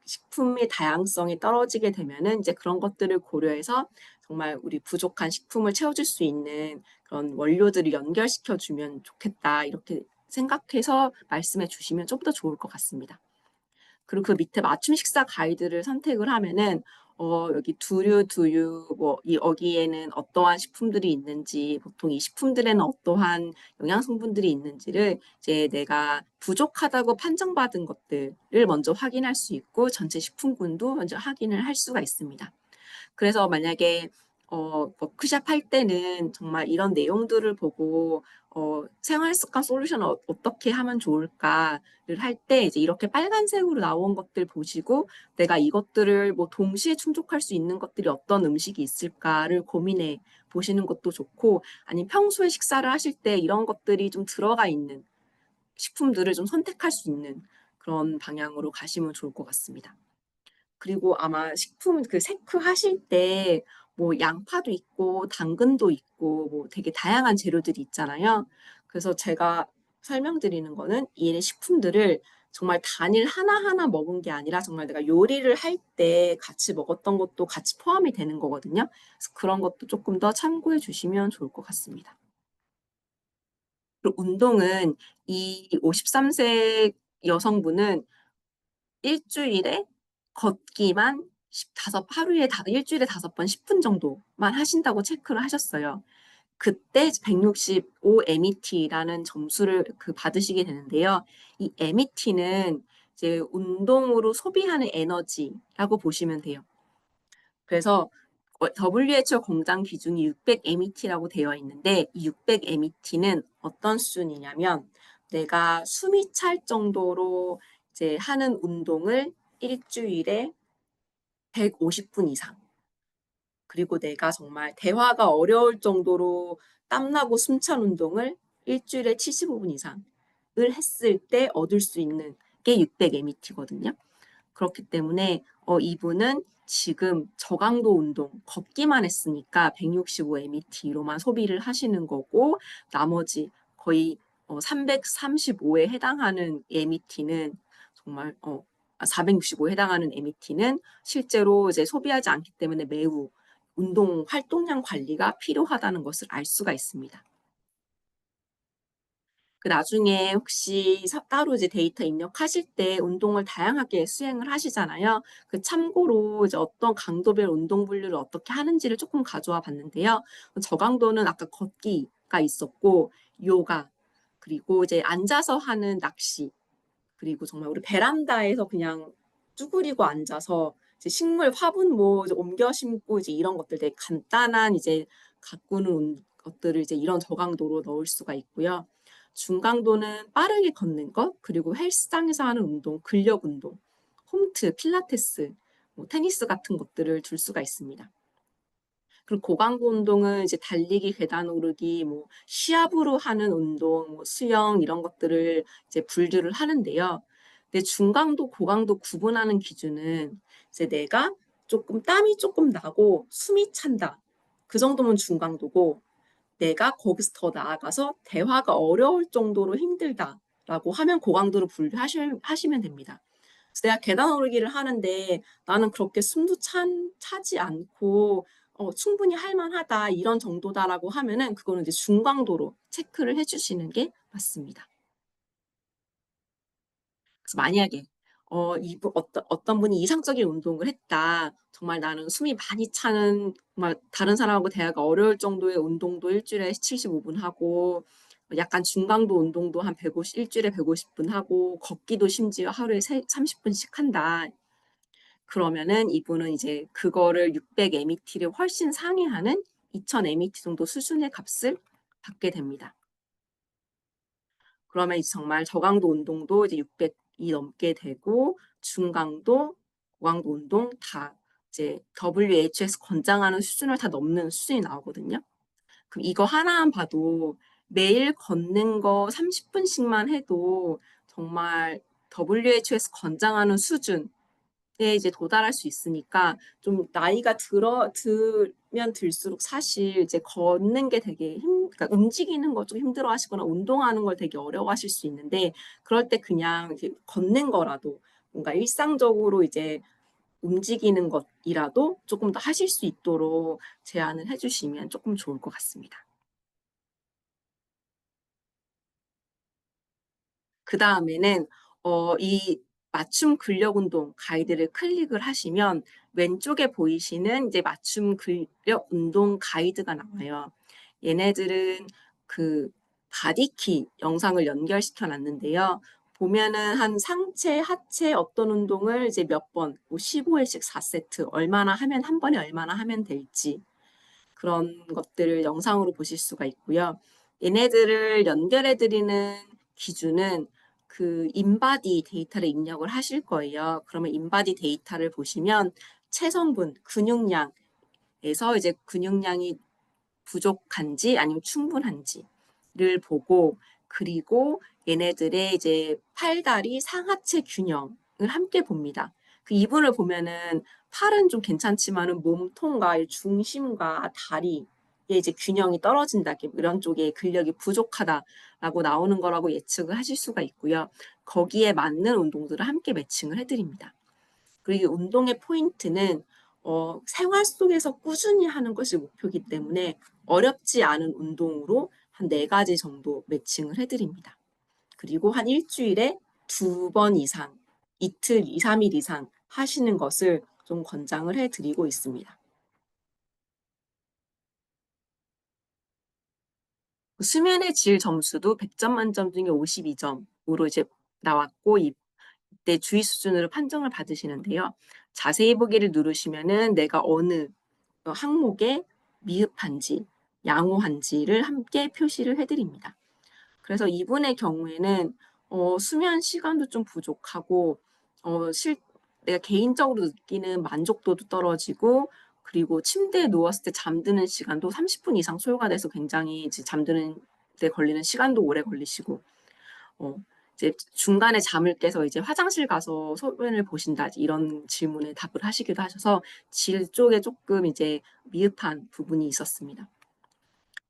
식품의 다양성이 떨어지게 되면은 이제 그런 것들을 고려해서 정말 우리 부족한 식품을 채워줄 수 있는 그런 원료들을 연결시켜 주면 좋겠다. 이렇게 생각해서 말씀해 주시면 좀 더 좋을 것 같습니다. 그리고 그 밑에 맞춤 식사 가이드를 선택을 하면은 여기 두류 여기에는 어떠한 식품들이 있는지, 보통 이 식품들에는 어떠한 영양 성분들이 있는지를 이제 내가 부족하다고 판정받은 것들을 먼저 확인할 수 있고 전체 식품군도 먼저 확인을 할 수가 있습니다. 그래서 만약에 워크샵 할 때는 정말 이런 내용들을 보고 생활 습관 솔루션을 어떻게 하면 좋을까를 할 때 이제 이렇게 빨간색으로 나온 것들 보시고 내가 이것들을 뭐 동시에 충족할 수 있는 것들이 어떤 음식이 있을까를 고민해 보시는 것도 좋고, 아니면 평소에 식사를 하실 때 이런 것들이 좀 들어가 있는 식품들을 좀 선택할 수 있는 그런 방향으로 가시면 좋을 것 같습니다. 그리고 아마 식품 그 세크 하실 때 뭐 양파도 있고 당근도 있고 뭐 되게 다양한 재료들이 있잖아요. 그래서 제가 설명드리는 거는 이 식품들을 정말 단일 하나하나 먹은 게 아니라 정말 내가 요리를 할 때 같이 먹었던 것도 같이 포함이 되는 거거든요. 그래서 그런 것도 조금 더 참고해 주시면 좋을 것 같습니다. 그리고 운동은 이 53세 여성분은 일주일에 걷기만 하루에 일주일에 5번 10분 정도만 하신다고 체크를 하셨어요. 그때 165 MET라는 점수를 받으시게 되는데요. 이 MET는 이제 운동으로 소비하는 에너지라고 보시면 돼요. 그래서 WHO 권장 기준이 600 MET라고 되어 있는데 이 600 MET는 어떤 수준이냐면 내가 숨이 찰 정도로 이제 하는 운동을 일주일에 150분 이상, 그리고 내가 정말 대화가 어려울 정도로 땀나고 숨찬 운동을 일주일에 75분 이상을 했을 때 얻을 수 있는 게 600 MET거든요. 그렇기 때문에 이분은 지금 저강도 운동 걷기만 했으니까 165 MET로만 소비를 하시는 거고, 나머지 거의 335에 해당하는 MET는 정말 465에 해당하는 MET는 실제로 이제 소비하지 않기 때문에 매우 운동 활동량 관리가 필요하다는 것을 알 수가 있습니다. 그 나중에 혹시 따로 이제 데이터 입력하실 때 운동을 다양하게 수행을 하시잖아요. 그 참고로 이제 어떤 강도별 운동 분류를 어떻게 하는지를 조금 가져와 봤는데요. 저강도는 아까 걷기가 있었고, 요가, 그리고 이제 앉아서 하는 낚시, 그리고 정말 우리 베란다에서 그냥 쭈그리고 앉아서 이제 식물 화분 뭐 이제 옮겨 심고 이제 이런 것들 되게 간단한 이제 가꾸는 것들을 이제 이런 저강도로 넣을 수가 있고요. 중강도는 빠르게 걷는 것, 그리고 헬스장에서 하는 운동, 근력 운동, 홈트, 필라테스, 뭐 테니스 같은 것들을 둘 수가 있습니다. 그리고 고강도 운동은 이제 달리기, 계단 오르기, 뭐 시합으로 하는 운동, 뭐 수영 이런 것들을 이제 분류를 하는데요. 근데 중강도, 고강도 구분하는 기준은 이제 내가 땀이 조금 나고 숨이 찬다. 그 정도면 중강도고, 내가 거기서 더 나아가서 대화가 어려울 정도로 힘들다라고 하면 고강도로 분류하시면 됩니다. 그래서 내가 계단 오르기를 하는데 나는 그렇게 숨도 차지 않고 충분히 할만하다 이런 정도다라고 하면은 그거는 이제 중강도로 체크를 해주시는 게 맞습니다. 그래서 만약에 어떤 분이 이상적인 운동을 했다. 정말 나는 숨이 많이 차는, 정말 다른 사람하고 대화가 어려울 정도의 운동도 일주일에 75분 하고, 약간 중강도 운동도 한 150, 일주일에 150분 하고, 걷기도 심지어 하루에 30분씩 한다. 그러면은 이분은 이제 그거를 600 MET를 훨씬 상회하는 2000 MET 정도 수준의 값을 받게 됩니다. 그러면 이제 정말 저강도 운동도 이제 600이 넘게 되고 중강도, 고강도 운동 다 이제 WHO에서 권장하는 수준을 다 넘는 수준이 나오거든요. 그럼 이거 하나만 봐도 매일 걷는 거 30분씩만 해도 정말 WHO에서 권장하는 수준 이제 도달할 수 있으니까 좀 나이가 들면 들수록 사실 이제 걷는 게 되게 그러니까 움직이는 거 좀 힘들어 하시거나 운동하는 걸 되게 어려워하실 수 있는데 그럴 때 그냥 이렇게 걷는 거라도 뭔가 일상적으로 이제 움직이는 것이라도 조금 더 하실 수 있도록 제안을 해주시면 조금 좋을 것 같습니다. 그 다음에는 이 맞춤 근력 운동 가이드를 클릭을 하시면 왼쪽에 보이시는 이제 맞춤 근력 운동 가이드가 나와요. 얘네들은 그 바디키 영상을 연결시켜 놨는데요. 보면은 한 상체, 하체 어떤 운동을 이제 몇 번, 뭐 15회씩 4세트, 얼마나 하면 한 번에 얼마나 하면 될지 그런 것들을 영상으로 보실 수가 있고요. 얘네들을 연결해 드리는 기준은 그 인바디 데이터를 입력을 하실 거예요. 그러면 인바디 데이터를 보시면 체성분, 근육량에서 이제 근육량이 부족한지 아니면 충분한지를 보고 그리고 얘네들의 이제 팔다리 상하체 균형을 함께 봅니다. 그 이분을 보면은 팔은 좀 괜찮지만은 몸통과 이 중심과 다리의 이제 균형이 떨어진다, 이런 쪽에 근력이 부족하다라고 나오는 거라고 예측을 하실 수가 있고요. 거기에 맞는 운동들을 함께 매칭을 해드립니다. 그리고 이 운동의 포인트는 생활 속에서 꾸준히 하는 것이 목표이기 때문에 어렵지 않은 운동으로 한 4가지 정도 매칭을 해드립니다. 그리고 한 일주일에 2번 이상, 이틀, 2, 3일 이상 하시는 것을 좀 권장을 해드리고 있습니다. 수면의 질 점수도 100점 만점 중에 52점으로 이제 나왔고, 이때 주의 수준으로 판정을 받으시는데요. 자세히 보기를 누르시면은 내가 어느 항목에 미흡한지, 양호한지를 함께 표시를 해드립니다. 그래서 이분의 경우에는 수면 시간도 좀 부족하고 내가 개인적으로 느끼는 만족도도 떨어지고 그리고 침대에 누웠을 때 잠드는 시간도 30분 이상 소요가 돼서 굉장히 이제 잠드는 데 걸리는 시간도 오래 걸리시고 이제 중간에 잠을 깨서 이제 화장실 가서 소변을 보신다 이런 질문에 답을 하시기도 하셔서 질 쪽에 조금 이제 미흡한 부분이 있었습니다.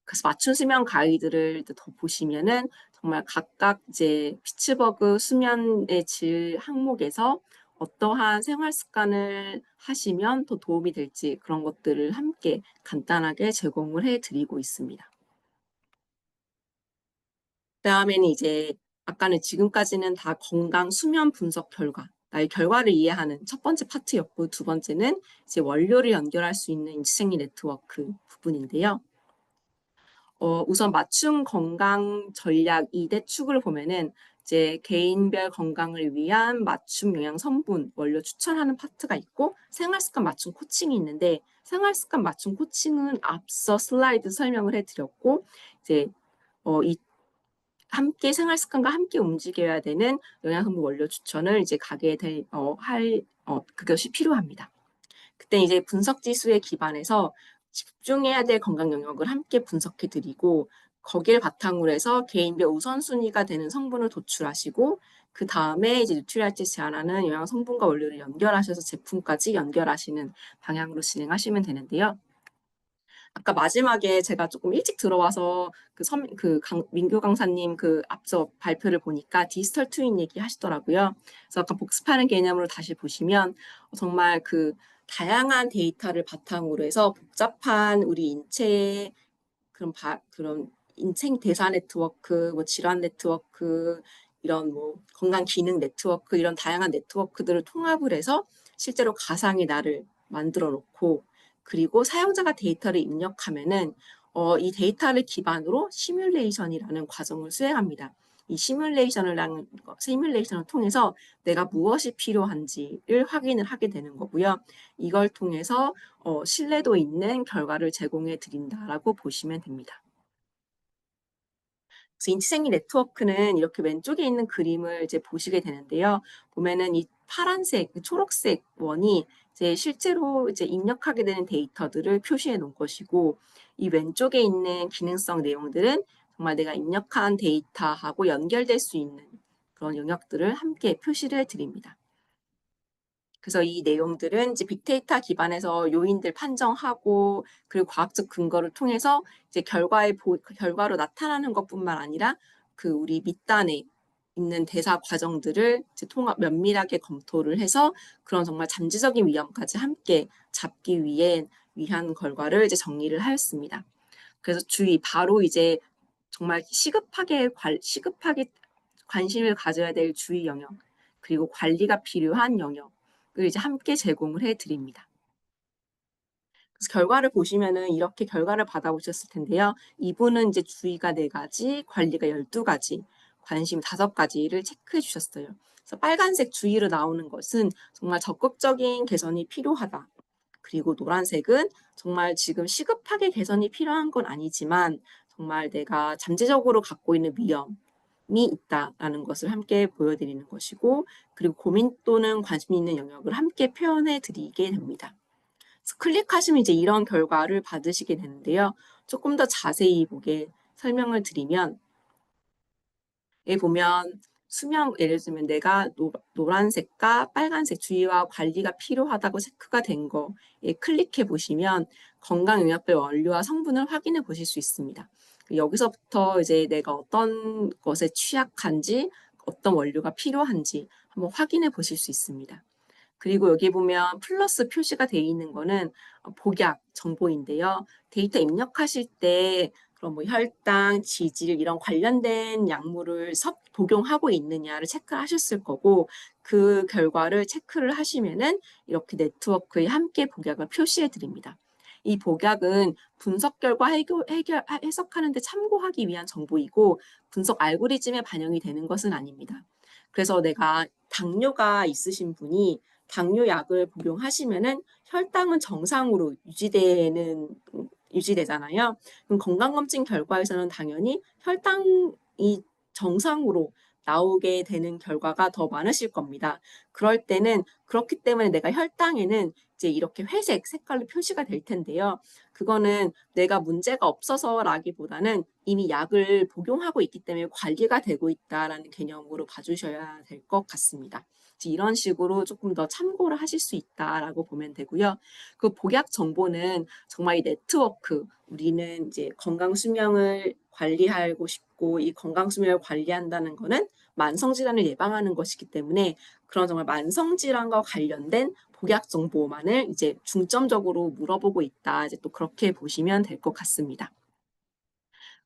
그래서 맞춤 수면 가이드를 더 보시면은 정말 각각 이제 피츠버그 수면의 질 항목에서 어떠한 생활 습관을 하시면 더 도움이 될지 그런 것들을 함께 간단하게 제공을 해드리고 있습니다. 그다음에는 이제 아까는 지금까지는 다 건강 수면 분석 결과, 나의 결과를 이해하는 첫 번째 파트였고 두 번째는 이제 원료를 연결할 수 있는 인지생리 네트워크 부분인데요. 우선 맞춤 건강 전략 2대 축을 보면은 이제 개인별 건강을 위한 맞춤 영양 성분 원료 추천하는 파트가 있고 생활습관 맞춤 코칭이 있는데 생활습관 맞춤 코칭은 앞서 슬라이드 설명을 해드렸고 이제 이 함께 생활 습관과 함께 움직여야 되는 영양성분 원료 추천을 이제 가게 할 그것이 필요합니다. 그때 이제 분석 지수에 기반해서 집중해야 될 건강 영역을 함께 분석해 드리고 거기를 바탕으로 해서 개인별 우선순위가 되는 성분을 도출하시고 그 다음에 이제 뉴트리알지 제안하는 영양 성분과 원료를 연결하셔서 제품까지 연결하시는 방향으로 진행하시면 되는데요. 아까 마지막에 제가 조금 일찍 들어와서 민규 강사님 그 앞서 발표를 보니까 디지털 트윈 얘기 하시더라고요. 그래서 아까 복습하는 개념으로 다시 보시면 정말 그 다양한 데이터를 바탕으로 해서 복잡한 우리 인체의 그런 인생 대사 네트워크, 뭐 질환 네트워크, 이런 뭐 건강 기능 네트워크 이런 다양한 네트워크들을 통합을 해서 실제로 가상의 나를 만들어 놓고 그리고 사용자가 데이터를 입력하면은 이 데이터를 기반으로 시뮬레이션이라는 과정을 수행합니다. 이 시뮬레이션을 통해서 내가 무엇이 필요한지를 확인을 하게 되는 거고요. 이걸 통해서 신뢰도 있는 결과를 제공해 드린다라고 보시면 됩니다. 그래서 인치생리 네트워크는 이렇게 왼쪽에 있는 그림을 이제 보시게 되는데요. 보면은 이 파란색, 초록색 원이 이제 실제로 이제 입력하게 되는 데이터들을 표시해 놓은 것이고, 이 왼쪽에 있는 기능성 내용들은 정말 내가 입력한 데이터하고 연결될 수 있는 그런 영역들을 함께 표시를 해 드립니다. 그래서 이 내용들은 이제 빅데이터 기반에서 요인들 판정하고 그리고 과학적 근거를 통해서 이제 결과로 나타나는 것뿐만 아니라 그 우리 밑단에 있는 대사 과정들을 이제 면밀하게 검토를 해서 그런 정말 잠재적인 위험까지 함께 잡기 위한 결과를 이제 정리를 하였습니다. 그래서 바로 이제 정말 시급하게 관심을 가져야 될 주의 영역, 그리고 관리가 필요한 영역을 이제 함께 제공을 해 드립니다. 그래서 결과를 보시면은 이렇게 결과를 받아보셨을 텐데요. 이분은 이제 주의가 4가지, 관리가 12가지, 관심 5가지를 체크해 주셨어요. 그래서 빨간색 주의로 나오는 것은 정말 적극적인 개선이 필요하다. 그리고 노란색은 정말 지금 시급하게 개선이 필요한 건 아니지만 정말 내가 잠재적으로 갖고 있는 위험이 있다라는 것을 함께 보여드리는 것이고, 그리고 고민 또는 관심 있는 영역을 함께 표현해 드리게 됩니다. 그래서 클릭하시면 이제 이런 결과를 받으시게 되는데요. 조금 더 자세히 설명을 드리면, 여기 보면 예를 들면 내가 노란색과 빨간색 주의와 관리가 필요하다고 체크가 된 거에 클릭해 보시면 건강 영역별 원료와 성분을 확인해 보실 수 있습니다. 여기서부터 이제 내가 어떤 것에 취약한지, 어떤 원료가 필요한지 한번 확인해 보실 수 있습니다. 그리고 여기 보면 플러스 표시가 되어 있는 거는 복약 정보인데요. 데이터 입력하실 때 그럼 뭐 혈당, 지질 이런 관련된 약물을 복용하고 있느냐를 체크하셨을 거고, 그 결과를 체크를 하시면은 이렇게 네트워크에 함께 복약을 표시해 드립니다. 이 복약은 분석 결과 해석하는 데 참고하기 위한 정보이고 분석 알고리즘에 반영이 되는 것은 아닙니다. 그래서 내가 당뇨가 있으신 분이 당뇨약을 복용하시면은 혈당은 정상으로 유지되잖아요. 그럼 건강검진 결과에서는 당연히 혈당이 정상으로 나오게 되는 결과가 더 많으실 겁니다. 그럴 때는 그렇기 때문에 내가 혈당에는 이제 이렇게 회색 색깔로 표시가 될 텐데요. 그거는 내가 문제가 없어서라기보다는 이미 약을 복용하고 있기 때문에 관리가 되고 있다라는 개념으로 봐주셔야 될 것 같습니다. 이런 식으로 조금 더 참고를 하실 수 있다라고 보면 되고요. 그 복약 정보는 정말 이 네트워크, 우리는 이제 건강 수명을 관리하고 싶고 이 건강 수명을 관리한다는 거는 만성 질환을 예방하는 것이기 때문에 그런 정말 만성 질환과 관련된 복약 정보만을 이제 중점적으로 물어보고 있다. 이제 또 그렇게 보시면 될 것 같습니다.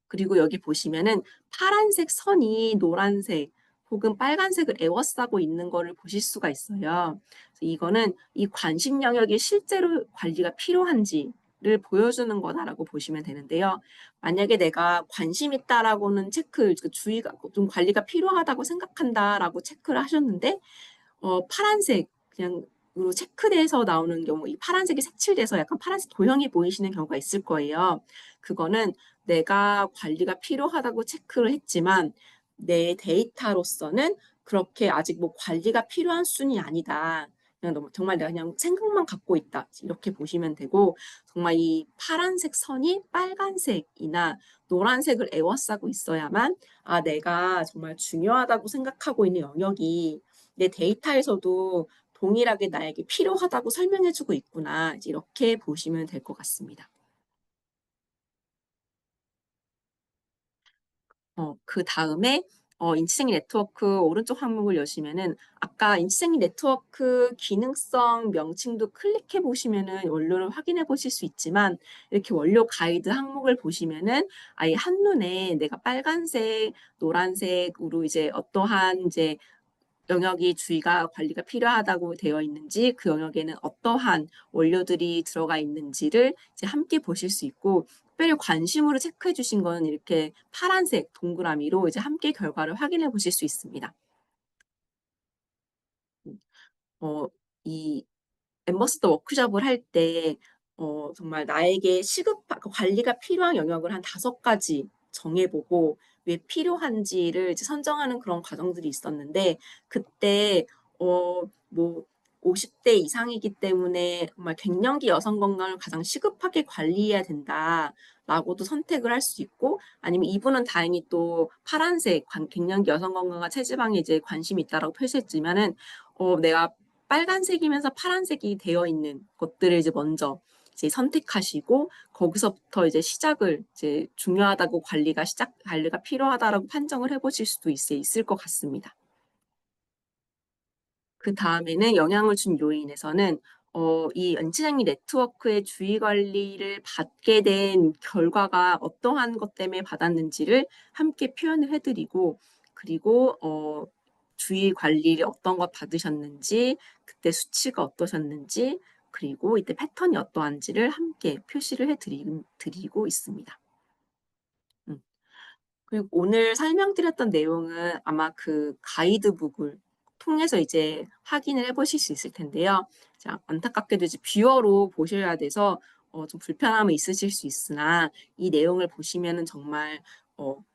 그리고 여기 보시면은 파란색 선이 노란색 혹은 빨간색을 에워싸고 있는 거를 보실 수가 있어요. 이거는 이 관심 영역이 실제로 관리가 필요한지를 보여주는 거다라고 보시면 되는데요. 만약에 내가 관심 있다라고는 주의가 좀 관리가 필요하다고 생각한다라고 체크를 하셨는데 파란색 그냥으로 체크돼서 나오는 경우, 이 파란색이 색칠돼서 약간 파란색 도형이 보이시는 경우가 있을 거예요. 그거는 내가 관리가 필요하다고 체크를 했지만 내 데이터로서는 그렇게 아직 뭐 관리가 필요한 수준이 아니다. 그냥 정말 내가 그냥 생각만 갖고 있다. 이렇게 보시면 되고, 정말 이 파란색 선이 빨간색이나 노란색을 에워싸고 있어야만 내가 정말 중요하다고 생각하고 있는 영역이 내 데이터에서도 동일하게 나에게 필요하다고 설명해주고 있구나. 이렇게 보시면 될 것 같습니다. 그 다음에 인치생리 네트워크 오른쪽 항목을 여시면은 아까 인치생리 네트워크 기능성 명칭도 클릭해 보시면은 원료를 확인해 보실 수 있지만 이렇게 원료 가이드 항목을 보시면은 아예 한눈에 내가 빨간색, 노란색으로 이제 어떠한 이제 영역이 주의가 관리가 필요하다고 되어 있는지 그 영역에는 어떠한 원료들이 들어가 있는지를 이제 함께 보실 수 있고 특별히 관심으로 체크해 주신 거는 이렇게 파란색 동그라미로 이제 함께 결과를 확인해 보실 수 있습니다. 어, 이 엠버서더 워크숍을 할 때 정말 나에게 관리가 필요한 영역을 한 5가지 정해보고 왜 필요한지를 이제 선정하는 그런 과정들이 있었는데 그때 뭐 50대 이상이기 때문에 정말 갱년기 여성 건강을 가장 시급하게 관리해야 된다라고도 선택을 할 수 있고 아니면 이분은 다행히 또 파란색 갱년기 여성 건강과 체지방에 이제 관심이 있다라고 표시했지만은 내가 빨간색이면서 파란색이 되어 있는 것들을 이제 먼저 이제 선택하시고 거기서부터 이제 시작을 이제 중요하다고 관리가 필요하다라고 판정을 해보실 수도 있을 것 같습니다. 그 다음에는 영향을 준 요인에서는 이 인지장애 네트워크의 주의 관리를 받게 된 결과가 어떠한 것 때문에 받았는지를 함께 표현을 해드리고 그리고 주의 관리를 어떤 것 받으셨는지 그때 수치가 어떠셨는지 그리고 이때 패턴이 어떠한지를 함께 표시를 해드리고 있습니다. 그리고 오늘 설명드렸던 내용은 아마 그 가이드북을 통해서 이제 확인을 해보실 수 있을 텐데요. 자, 안타깝게도 이제 뷰어로 보셔야 돼서 좀 불편함은 있으실 수 있으나 이 내용을 보시면은 정말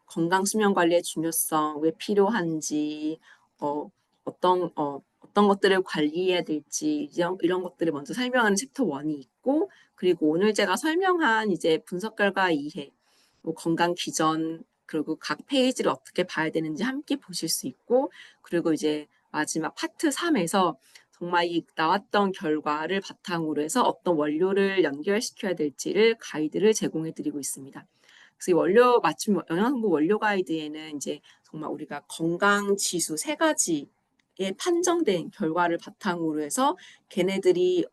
건강 수면 관리의 중요성, 왜 필요한지, 어, 어떤 것들을 관리해야 될지 이런 것들을 먼저 설명하는 챕터 1이 있고 그리고 오늘 제가 설명한 이제 분석 결과 이해, 뭐 건강 기전 그리고 각 페이지를 어떻게 봐야 되는지 함께 보실 수 있고 그리고 이제 마지막 파트 3에서 정말 이 나왔던 결과를 바탕으로 해서 어떤 원료를 연결시켜야 될지를 가이드를 제공해 드리고 있습니다. 그래서 이 원료 맞춤 영양소 원료 가이드에는 이제 정말 우리가 건강 지수 3가지에 판정된 결과를 바탕으로 해서 걔네들이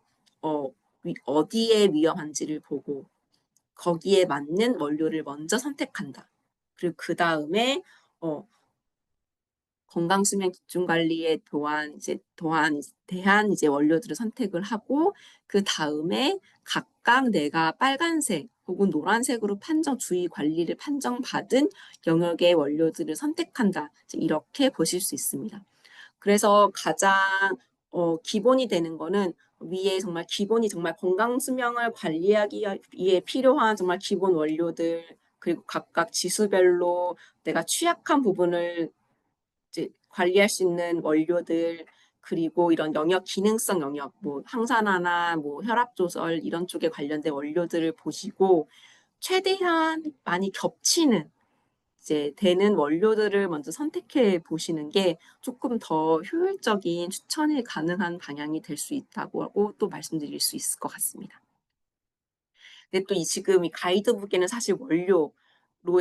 어디에 위험한지를 보고 거기에 맞는 원료를 먼저 선택한다. 그리고 그 다음에 건강 수면 집중 관리에 대한 이제 원료들을 선택을 하고 그 다음에 각각 내가 빨간색 혹은 노란색으로 주의 관리를 판정받은 영역의 원료들을 선택한다. 이렇게 보실 수 있습니다. 그래서 가장 기본이 되는 거는 위에 정말 기본이 정말 건강 수명을 관리하기 위해 필요한 정말 기본 원료들 그리고 각각 지수별로 내가 취약한 부분을 이제 관리할 수 있는 원료들 그리고 이런 영역 기능성 영역 뭐 항산화나 뭐 혈압 조절 이런 쪽에 관련된 원료들을 보시고 최대한 많이 겹치는 이제 되는 원료들을 먼저 선택해 보시는 게 조금 더 효율적인 추천이 가능한 방향이 될 수 있다고 또 말씀드릴 수 있을 것 같습니다. 근데 또 지금 이 가이드북에는 사실 원료로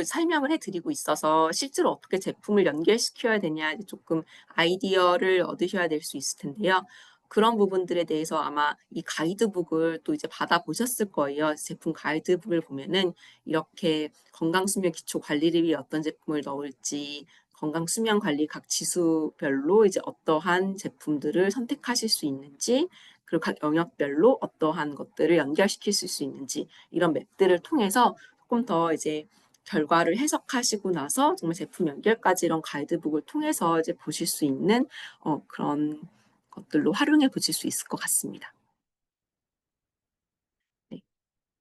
설명을 해드리고 있어서 실제로 어떻게 제품을 연결시켜야 되냐 조금 아이디어를 얻으셔야 될 수 있을 텐데요. 그런 부분들에 대해서 아마 이 가이드북을 또 이제 받아보셨을 거예요. 제품 가이드북을 보면은 이렇게 건강수면 기초 관리를 위해 어떤 제품을 넣을지, 건강수면 관리 각 지수별로 이제 어떠한 제품들을 선택하실 수 있는지, 그리고 각 영역별로 어떠한 것들을 연결시킬 수 있는지 이런 맵들을 통해서 조금 더 이제 결과를 해석하시고 나서 정말 제품 연결까지 이런 가이드북을 통해서 이제 보실 수 있는 그런 것들로 활용해 보실 수 있을 것 같습니다. 네.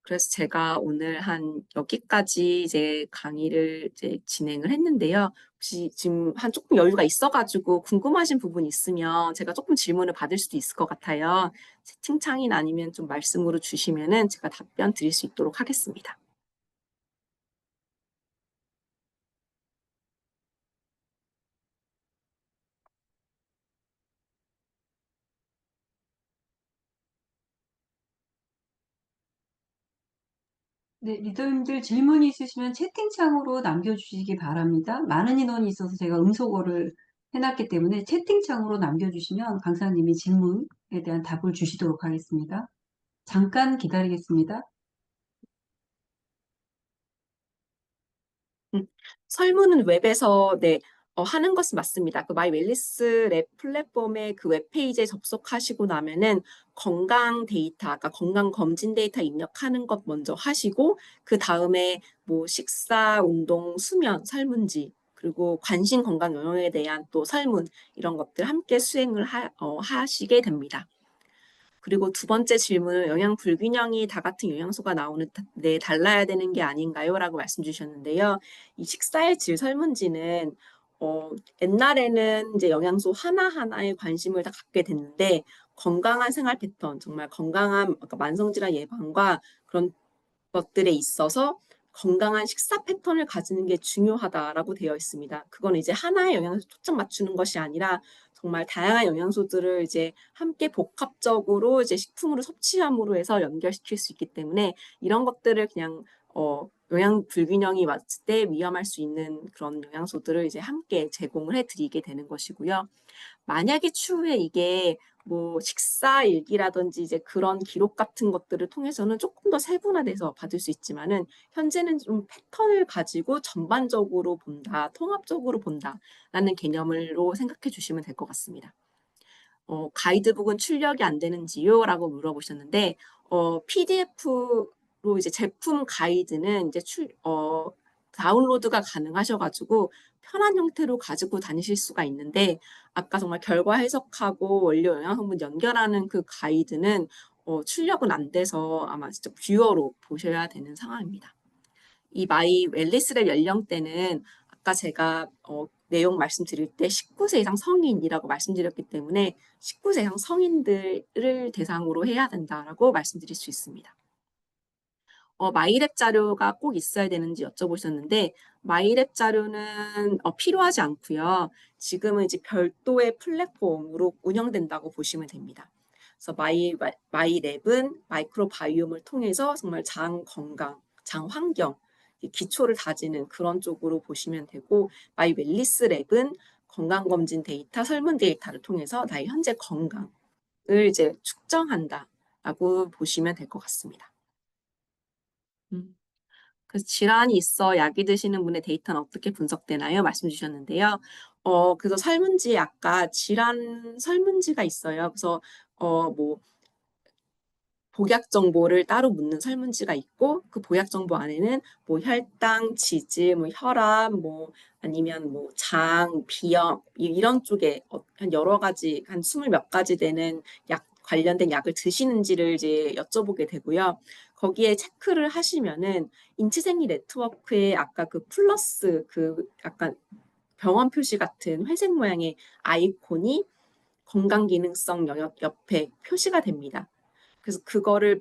그래서 제가 오늘 한 여기까지 이제 강의를 이제 진행을 했는데요. 혹시 지금 한 조금 여유가 있어가지고 궁금하신 부분 있으면 제가 조금 질문을 받을 수도 있을 것 같아요. 채팅창이나 아니면 좀 말씀으로 주시면은 제가 답변 드릴 수 있도록 하겠습니다. 네, 리더님들 질문 있으시면 채팅창으로 남겨주시기 바랍니다. 많은 인원이 있어서 제가 음소거를 해놨기 때문에 채팅창으로 남겨주시면 강사님이 질문에 대한 답을 주시도록 하겠습니다. 잠깐 기다리겠습니다. 설문은 웹에서 네, 하는 것은 맞습니다. 그 마이 웰리스 랩 플랫폼의 그 웹페이지에 접속하시고 나면은 건강 데이터, 아까 건강 검진 데이터 입력하는 것 먼저 하시고 그 다음에 뭐 식사, 운동, 수면, 설문지 그리고 관심 건강 영역에 대한 또 설문 이런 것들 함께 수행을 하시게 됩니다. 그리고 두 번째 질문은 영양 불균형이 다 같은 영양소가 나오는데 달라야 되는 게 아닌가요? 라고 말씀 주셨는데요. 이 식사의 질 설문지는 옛날에는 이제 영양소 하나하나에 관심을 다 갖게 됐는데 건강한 생활 패턴, 정말 건강한 아까 만성질환 예방과 그런 것들에 있어서 건강한 식사 패턴을 가지는 게 중요하다라고 되어 있습니다. 그건 이제 하나의 영양소 초점 맞추는 것이 아니라 정말 다양한 영양소들을 이제 함께 복합적으로 이제 식품으로 섭취함으로 해서 연결시킬 수 있기 때문에 이런 것들을 그냥 영양 불균형이 왔을 때 위험할 수 있는 그런 영양소들을 이제 함께 제공을 해드리게 되는 것이고요. 만약에 추후에 이게 뭐 식사 일기라든지 이제 그런 기록 같은 것들을 통해서는 조금 더 세분화돼서 받을 수 있지만은 현재는 좀 패턴을 가지고 전반적으로 본다, 통합적으로 본다라는 개념으로 생각해 주시면 될 것 같습니다. 가이드북은 출력이 안 되는지요? 라고 물어보셨는데, PDF로 이제 제품 가이드는 이제 다운로드가 가능하셔가지고 편한 형태로 가지고 다니실 수가 있는데, 아까 정말 결과 해석하고 원료 영양성분 연결하는 그 가이드는 출력은 안 돼서 아마 진짜 뷰어로 보셔야 되는 상황입니다. 이 마이 웰리스랩 연령대는 아까 제가 내용 말씀드릴 때 19세 이상 성인이라고 말씀드렸기 때문에 19세 이상 성인들을 대상으로 해야 된다라고 말씀드릴 수 있습니다. 마이랩 자료가 꼭 있어야 되는지 여쭤보셨는데 마이랩 자료는 필요하지 않고요. 지금은 이제 별도의 플랫폼으로 운영된다고 보시면 됩니다. 그래서 마이랩은 마이크로바이옴을 통해서 정말 장 건강, 장 환경, 기초를 다지는 그런 쪽으로 보시면 되고 마이 웰리스 랩은 건강검진 데이터, 설문 데이터를 통해서 나의 현재 건강을 이제 측정한다라고 보시면 될 것 같습니다. 그래서 질환이 있어 약이 드시는 분의 데이터는 어떻게 분석되나요? 말씀 주셨는데요. 그래서 설문지에 아까 질환 설문지가 있어요. 그래서 뭐 복약 정보를 따로 묻는 설문지가 있고 그 복약 정보 안에는 뭐 혈당, 지질, 뭐 혈압, 뭐 아니면 뭐 장, 비염 이런 쪽에 한 여러 가지 한 20몇 가지 되는 약 관련된 약을 드시는지를 이제 여쭤보게 되고요. 거기에 체크를 하시면은 인치생리 네트워크에 아까 그 플러스 그 약간 병원 표시 같은 회색 모양의 아이콘이 건강기능성 영역 옆에 표시가 됩니다. 그래서 그거를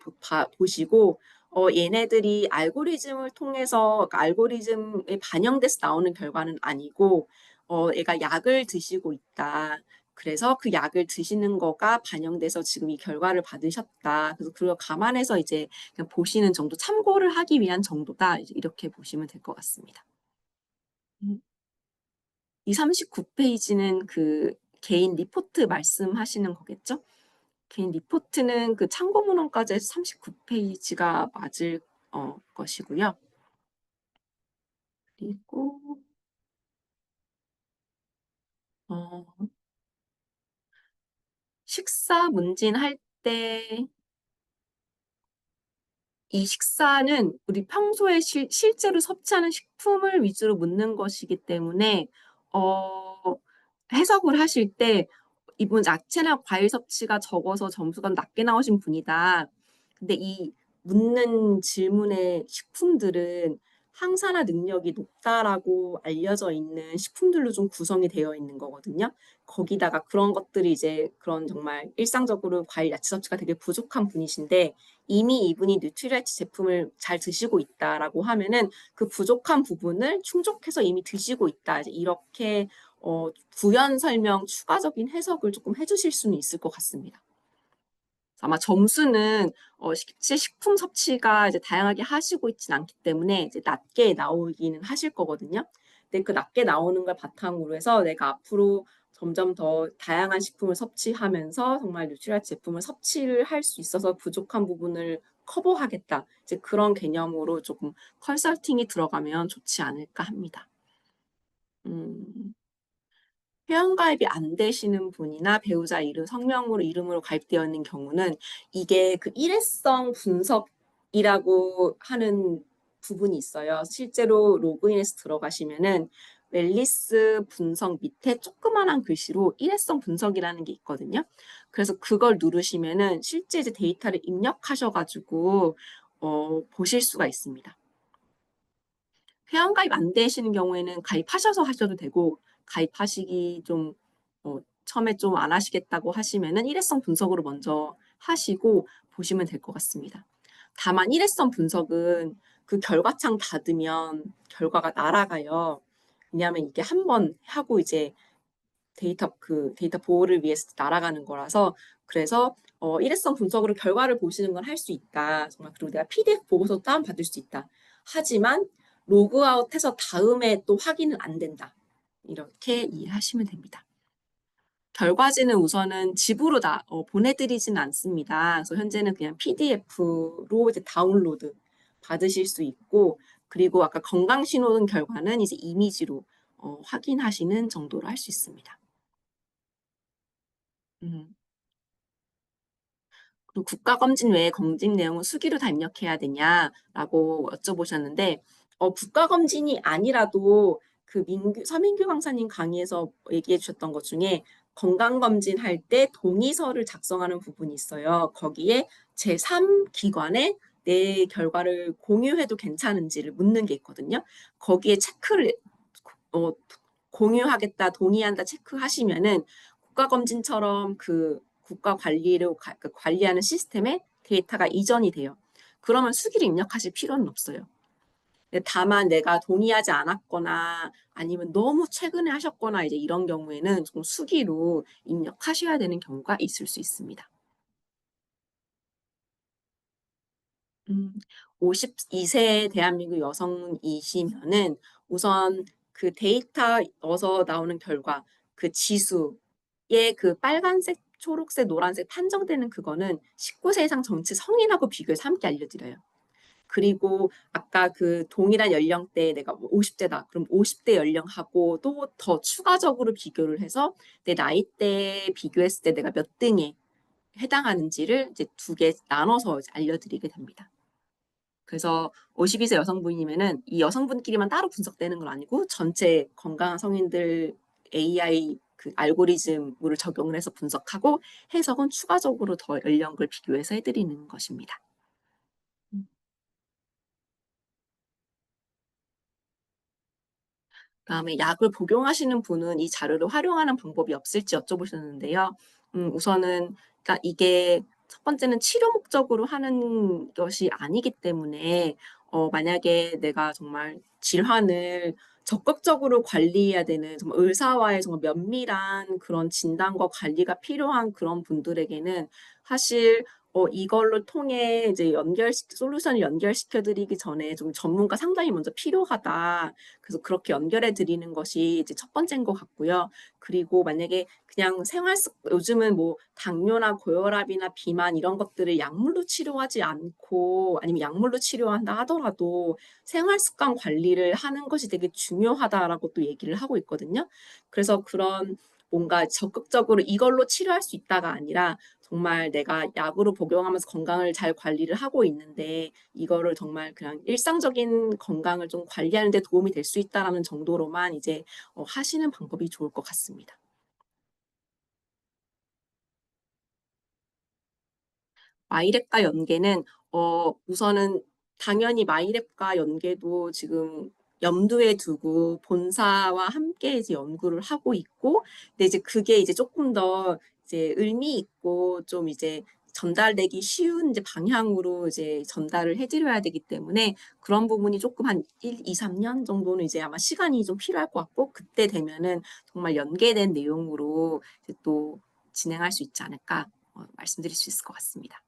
보시고 얘네들이 알고리즘을 통해서 그러니까 알고리즘에 반영돼서 나오는 결과는 아니고 얘가 약을 드시고 있다. 그래서 그 약을 드시는 거가 반영돼서 지금 이 결과를 받으셨다. 그래서 그걸 감안해서 이제 그냥 보시는 정도, 참고를 하기 위한 정도다. 이렇게 보시면 될 것 같습니다. 이 39페이지는 그 개인 리포트 말씀하시는 거겠죠? 개인 리포트는 그 참고 문헌까지 해서 39페이지가 맞을 것이고요. 그리고 식사 문진할 때 이 식사는 우리 평소에 실제로 섭취하는 식품을 위주로 묻는 것이기 때문에 해석을 하실 때 이분 야채나 과일 섭취가 적어서 점수가 낮게 나오신 분이다. 근데 이 묻는 질문의 식품들은 항산화 능력이 높다라고 알려져 있는 식품들로 좀 구성이 되어 있는 거거든요. 거기다가 그런 것들이 이제 그런 정말 일상적으로 과일, 야채 섭취가 되게 부족한 분이신데 이미 이분이 뉴트리라이트 제품을 잘 드시고 있다라고 하면은 그 부족한 부분을 충족해서 이미 드시고 있다. 이렇게 부연 설명, 추가적인 해석을 조금 해주실 수는 있을 것 같습니다. 아마 점수는 실제 식품 섭취가 이제 다양하게 하시고 있진 않기 때문에 이제 낮게 나오기는 하실 거거든요. 근데 그 낮게 나오는 걸 바탕으로 해서 내가 앞으로 점점 더 다양한 식품을 섭취하면서 정말 뉴트리얼 제품을 섭취를 할 수 있어서 부족한 부분을 커버하겠다. 이제 그런 개념으로 조금 컨설팅이 들어가면 좋지 않을까 합니다. 회원가입이 안 되시는 분이나 배우자 이름, 성명으로 이름으로 가입되어 있는 경우는 이게 그 일회성 분석이라고 하는 부분이 있어요. 실제로 로그인해서 들어가시면은 웰리스 분석 밑에 조그만한 글씨로 일회성 분석이라는 게 있거든요. 그래서 그걸 누르시면은 실제 이제 데이터를 입력하셔가지고 보실 수가 있습니다. 회원가입 안 되시는 경우에는 가입하셔서 하셔도 되고 가입하시기 좀 처음에 좀 안 하시겠다고 하시면은 일회성 분석으로 먼저 하시고 보시면 될 것 같습니다. 다만 일회성 분석은 그 결과창 닫으면 결과가 날아가요. 왜냐하면 이게 한 번 하고 이제 데이터 보호를 위해서 날아가는 거라서 그래서 일회성 분석으로 결과를 보시는 건 할 수 있다. 정말 그리고 내가 PDF 보고서 다운 받을 수 있다. 하지만 로그아웃해서 다음에 또 확인은 안 된다. 이렇게 이해하시면 됩니다. 결과지는 우선은 집으로 보내드리진 않습니다. 그래서 현재는 그냥 PDF로 이제 다운로드 받으실 수 있고, 그리고 아까 건강신호등 결과는 이제 이미지로 확인하시는 정도로 할 수 있습니다. 그리고 국가검진 외에 검진 내용은 수기로 다 입력해야 되냐라고 여쭤보셨는데, 국가검진이 아니라도 그 서민규 강사님 강의에서 얘기해 주셨던 것 중에 건강검진 할 때 동의서를 작성하는 부분이 있어요. 거기에 제3기관에 내 결과를 공유해도 괜찮은지를 묻는 게 있거든요. 거기에 체크를 어, 공유하겠다, 동의한다 체크하시면은 국가검진처럼 그 국가 그 관리하는 시스템에 데이터가 이전이 돼요. 그러면 수기를 입력하실 필요는 없어요. 다만 내가 동의하지 않았거나 아니면 너무 최근에 하셨거나 이제 이런 경우에는 좀 수기로 입력하셔야 되는 경우가 있을 수 있습니다. 52세 대한민국 여성이시면은 우선 그 데이터 넣어서 나오는 결과 그 지수의 그 빨간색, 초록색, 노란색 판정되는 그거는 19세 이상 전체 성인하고 비교해서 함께 알려드려요. 그리고 아까 그 동일한 연령대에 내가 50대다. 그럼 50대 연령하고 또 더 추가적으로 비교를 해서 내 나이대에 비교했을 때 내가 몇 등에 해당하는지를 이제 두 개 나눠서 알려드리게 됩니다. 그래서 52세 여성분이면은 이 여성분끼리만 따로 분석되는 건 아니고 전체 건강한 성인들 AI 그 알고리즘을 적용을 해서 분석하고 해석은 추가적으로 더 연령을 비교해서 해드리는 것입니다. 그다음에 약을 복용하시는 분은 이 자료를 활용하는 방법이 없을지 여쭤보셨는데요. 우선은 그러니까 이게 첫 번째는 치료 목적으로 하는 것이 아니기 때문에 만약에 내가 정말 질환을 적극적으로 관리해야 되는 정말 의사와의 정말 면밀한 그런 진단과 관리가 필요한 그런 분들에게는 사실 이걸로 통해 이제 솔루션을 연결시켜 드리기 전에 좀 전문가 상담이 먼저 필요하다. 그래서 그렇게 연결해 드리는 것이 이제 첫 번째인 것 같고요. 그리고 만약에 그냥 요즘은 뭐 당뇨나 고혈압이나 비만 이런 것들을 약물로 치료하지 않고 아니면 약물로 치료한다 하더라도 생활 습관 관리를 하는 것이 되게 중요하다라고 또 얘기를 하고 있거든요. 그래서 그런 뭔가 적극적으로 이걸로 치료할 수 있다가 아니라 정말 내가 약으로 복용하면서 건강을 잘 관리를 하고 있는데 이거를 정말 그냥 일상적인 건강을 좀 관리하는 데 도움이 될 수 있다라는 정도로만 이제 하시는 방법이 좋을 것 같습니다. 마이랩과 연계는 우선은 당연히 마이랩과 연계도 지금 염두에 두고 본사와 함께 이제 연구를 하고 있고, 근데 이제 그게 이제 조금 더 이제 의미 있고 좀 이제 전달되기 쉬운 이제 방향으로 이제 전달을 해드려야 되기 때문에 그런 부분이 조금 한 1, 2, 3년 정도는 이제 아마 시간이 좀 필요할 것 같고 그때 되면은 정말 연계된 내용으로 이제 또 진행할 수 있지 않을까 말씀드릴 수 있을 것 같습니다.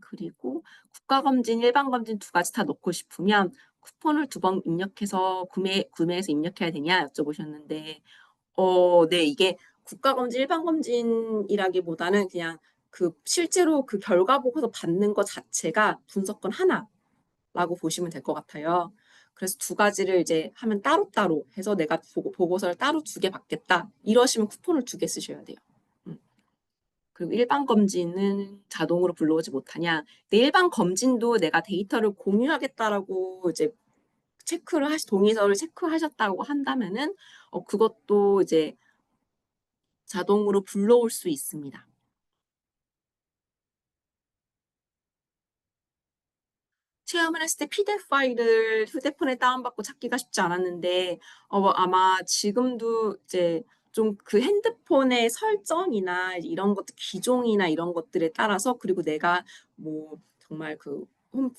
그리고 국가검진, 일반검진 두 가지 다 넣고 싶으면 쿠폰을 2번 입력해서 구매해서 입력해야 되냐 여쭤보셨는데, 네, 이게 국가검진, 일반검진이라기보다는 그냥 실제로 그 결과 보고서 받는 것 자체가 분석권 하나라고 보시면 될 것 같아요. 그래서 두 가지를 이제 하면 따로따로 해서 내가 보고서를 따로 2개 받겠다. 이러시면 쿠폰을 2개 쓰셔야 돼요. 그리고 일반 검진은 자동으로 불러오지 못하냐. 근데 일반 검진도 내가 데이터를 공유하겠다라고 이제 동의서를 체크하셨다고 한다면은, 그것도 이제 자동으로 불러올 수 있습니다. 체험을 했을 때 PDF 파일을 휴대폰에 다운받고 찾기가 쉽지 않았는데, 아마 지금도 이제 좀 그 핸드폰의 설정이나 이런 것들, 기종이나 이런 것들에 따라서, 그리고 내가 뭐 정말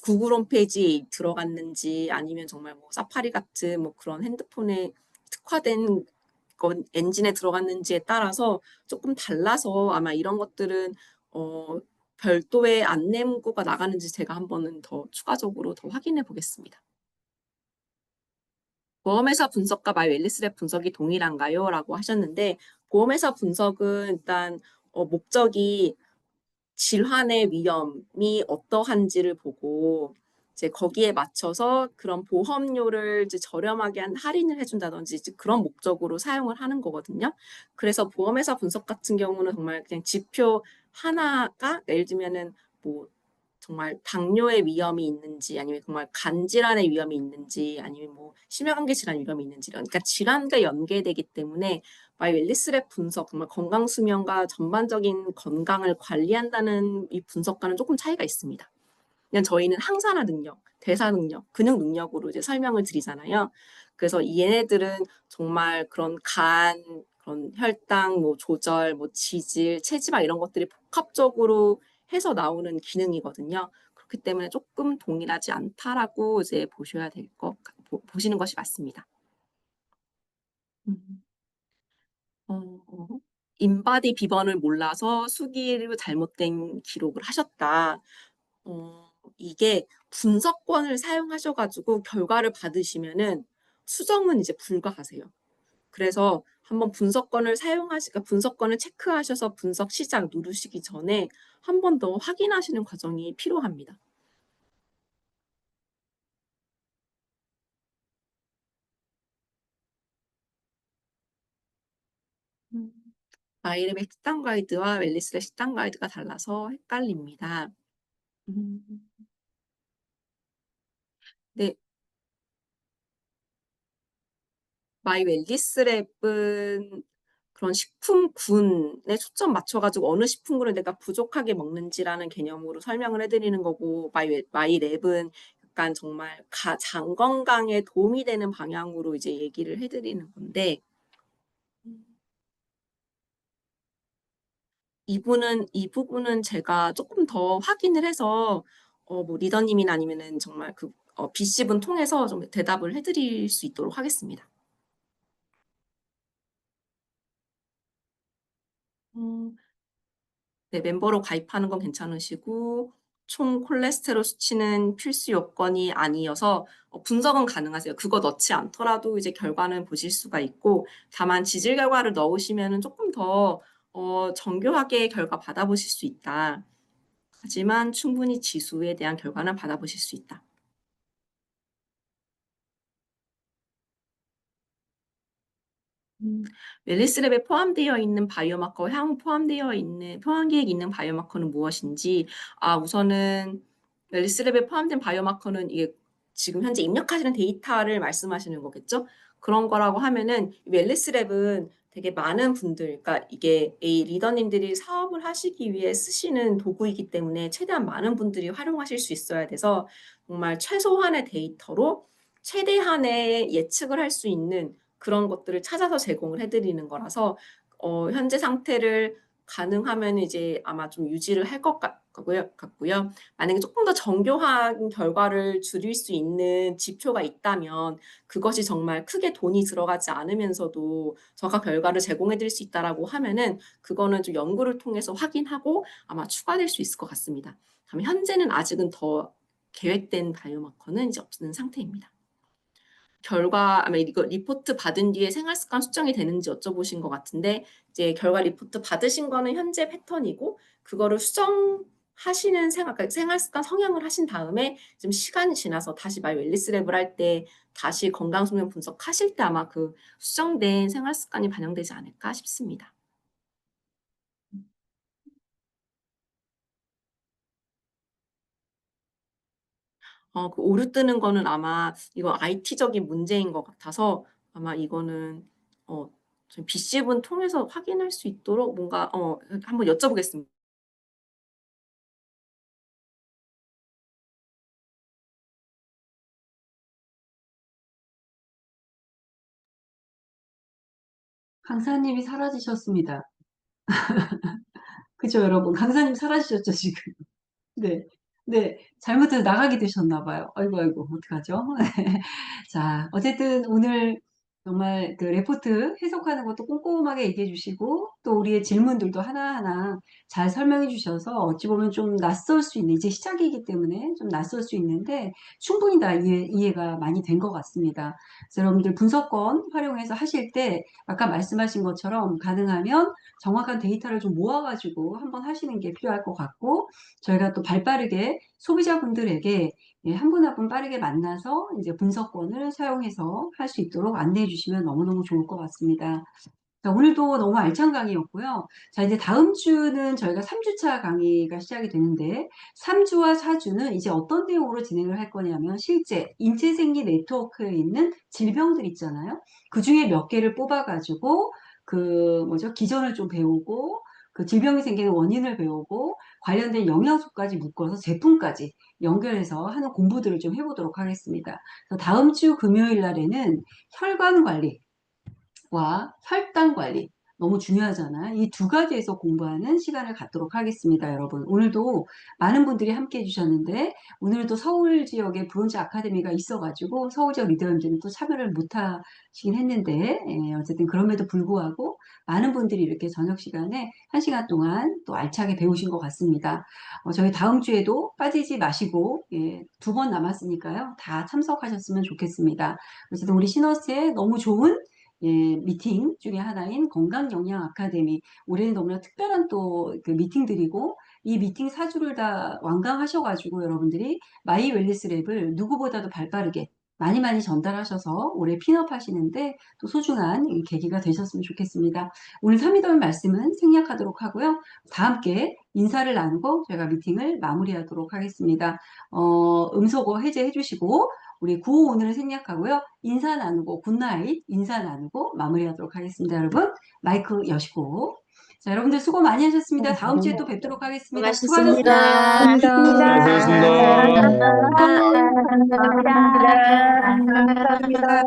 구글 홈페이지에 들어갔는지 아니면 정말 뭐 사파리 같은 뭐 그런 핸드폰에 특화된 엔진에 들어갔는지에 따라서 조금 달라서 아마 이런 것들은 별도의 안내 문구가 나가는지 제가 한 번은 더 추가적으로 더 확인해 보겠습니다. 보험회사 분석과 마이웰리스랩 분석이 동일한가요? 라고 하셨는데, 보험회사 분석은 일단 목적이 질환의 위험이 어떠한지를 보고 이제 거기에 맞춰서 그런 보험료를 이제 저렴하게 할인을 해준다든지 이제 그런 목적으로 사용을 하는 거거든요. 그래서 보험회사 분석 같은 경우는 정말 그냥 지표 하나가 예를 들면은 뭐 정말 당뇨의 위험이 있는지 아니면 정말 간 질환의 위험이 있는지 아니면 뭐 심혈관계 질환 위험이 있는지, 그러니까 질환과 연계되기 때문에 마이웰리스랩 분석, 정말 건강 수명과 전반적인 건강을 관리한다는 이 분석과는 조금 차이가 있습니다. 그냥 저희는 항산화 능력, 대사 능력, 근육 능력으로 이제 설명을 드리잖아요. 그래서 얘네들은 정말 그런 그런 혈당 뭐 조절, 뭐 지질, 체지방 이런 것들이 복합적으로 해서 나오는 기능이거든요. 그렇기 때문에 조금 동일하지 않다라고 이제 보시는 것이 맞습니다. 음. 인바디 비번을 몰라서 수기로 잘못된 기록을 하셨다. 이게 분석권을 사용하셔가지고 결과를 받으시면은 수정은 이제 불가하세요. 그래서 한번 그러니까 분석권을 체크하셔서 분석 시작 누르시기 전에 한 번 더 확인하시는 과정이 필요합니다. 마이랩의 식단 가이드와 웰리스의 식단 가이드가 달라서 헷갈립니다. 음, 네, 마이 웰리스랩은 그런 식품군에 초점 맞춰가지고 어느 식품군을 내가 부족하게 먹는지라는 개념으로 설명을 해드리는 거고, 마이랩은 약간 정말 장 건강에 도움이 되는 방향으로 이제 얘기를 해드리는 건데, 이 부분은 제가 조금 더 확인을 해서 뭐 리더님이나 아니면은 정말 BC분 통해서 좀 대답을 해드릴 수 있도록 하겠습니다. 음, 네, 멤버로 가입하는 건 괜찮으시고 총 콜레스테롤 수치는 필수 요건이 아니어서 분석은 가능하세요. 그거 넣지 않더라도 이제 결과는 보실 수가 있고, 다만 지질 결과를 넣으시면은 조금 더 정교하게 결과 받아보실 수 있다. 하지만 충분히 지수에 대한 결과는 받아보실 수 있다. 웰리스랩에 포함되어 있는 바이오마커, 향후 포함 계획 있는 바이오마커는 무엇인지, 우선은 웰리스랩에 포함된 바이오마커는 이게 지금 현재 입력하시는 데이터를 말씀하시는 거겠죠? 그런 거라고 하면은 웰리스랩은 되게 많은 분들, 그러니까 이게 이 리더님들이 사업을 하시기 위해 쓰시는 도구이기 때문에 최대한 많은 분들이 활용하실 수 있어야 돼서 정말 최소한의 데이터로 최대한의 예측을 할 수 있는 그런 것들을 찾아서 제공을 해드리는 거라서 현재 상태를 가능하면 이제 아마 좀 유지를 할 것 같고요. 만약에 조금 더 정교한 결과를 줄일 수 있는 지표가 있다면 그것이 정말 크게 돈이 들어가지 않으면서도 정확한 결과를 제공해 드릴 수 있다라고 하면은 그거는 좀 연구를 통해서 확인하고 아마 추가될 수 있을 것 같습니다. 다만 현재는 아직은 더 계획된 바이오마커는 이제 없는 상태입니다. 아마 이거 리포트 받은 뒤에 생활습관 수정이 되는지 여쭤보신 것 같은데 이제 결과 리포트 받으신 거는 현재 패턴이고 그거를 수정하시는 그러니까 생활습관 성형을 하신 다음에 좀 시간이 지나서 다시 마이 웰니스 랩을 할 때 다시 건강수명 분석하실 때 아마 그 수정된 생활습관이 반영되지 않을까 싶습니다. 그 오류 뜨는 거는 아마 이거 IT적인 문제인 것 같아서 아마 이거는 저희 BC분 통해서 확인할 수 있도록 뭔가 한번 여쭤보겠습니다. 강사님이 사라지셨습니다. 그죠, 여러분? 강사님 사라지셨죠, 지금? 네. 네. 잘못해서 나가게 되셨나 봐요. 아이고, 아이고, 어떡하죠? 자, 어쨌든 오늘 정말 그 레포트 해석하는 것도 꼼꼼하게 얘기해 주시고 또 우리의 질문들도 하나하나 잘 설명해 주셔서 어찌 보면 좀 낯설 수 있는, 이제 시작이기 때문에 좀 낯설 수 있는데 충분히 다 이해가 많이 된 것 같습니다. 그래서 여러분들 분석권 활용해서 하실 때 아까 말씀하신 것처럼 가능하면 정확한 데이터를 좀 모아가지고 한번 하시는 게 필요할 것 같고 저희가 또 발빠르게 소비자분들에게 한 분 한 분 빠르게 만나서 이제 분석권을 사용해서 할 수 있도록 안내해 주시면 너무너무 좋을 것 같습니다. 자, 오늘도 너무 알찬 강의였고요. 자, 이제 다음 주는 저희가 3주차 강의가 시작이 되는데 3주와 4주는 이제 어떤 내용으로 진행을 할 거냐면 실제 인체생리 네트워크에 있는 질병들 있잖아요. 그 중에 몇 개를 뽑아가지고 기전을 좀 배우고 그 질병이 생기는 원인을 배우고 관련된 영양소까지 묶어서 제품까지 연결해서 하는 공부들을 좀 해보도록 하겠습니다. 다음 주 금요일 날에는 혈관 관리와 혈당 관리 너무 중요하잖아요. 이 두 가지에서 공부하는 시간을 갖도록 하겠습니다, 여러분. 오늘도 많은 분들이 함께 해주셨는데 오늘도 서울 지역에 브론즈 아카데미가 있어가지고 서울 지역 리더님들은 또 참여를 못하시긴 했는데 어쨌든 그럼에도 불구하고 많은 분들이 이렇게 저녁 시간에 1시간 동안 또 알차게 배우신 것 같습니다. 저희 다음 주에도 빠지지 마시고 2번 남았으니까요. 다 참석하셨으면 좋겠습니다. 어쨌든 우리 시너스의 너무 좋은 미팅 중에 하나인 건강영양 아카데미. 올해는 너무나 특별한 또 그 미팅들이고, 이 미팅 4주를 다 완강하셔가지고 여러분들이 마이 웰니스 랩을 누구보다도 발빠르게 많이 많이 전달하셔서 올해 핀업 하시는데 또 소중한 이 계기가 되셨으면 좋겠습니다. 오늘 3.2던 말씀은 생략하도록 하고요. 다 함께 인사를 나누고 저희가 미팅을 마무리하도록 하겠습니다. 음소거 해제해 주시고, 우리 구호 오늘은 생략하고요. 인사 나누고 굿나잇 인사 나누고 마무리하도록 하겠습니다. 여러분 마이크 여시고 자 여러분들 수고 많이 하셨습니다. 다음 주에 또 뵙도록 하겠습니다. 수고하셨습니다. 수고하셨습니다. 수고하셨습니다. 감사합니다. 감사합니다.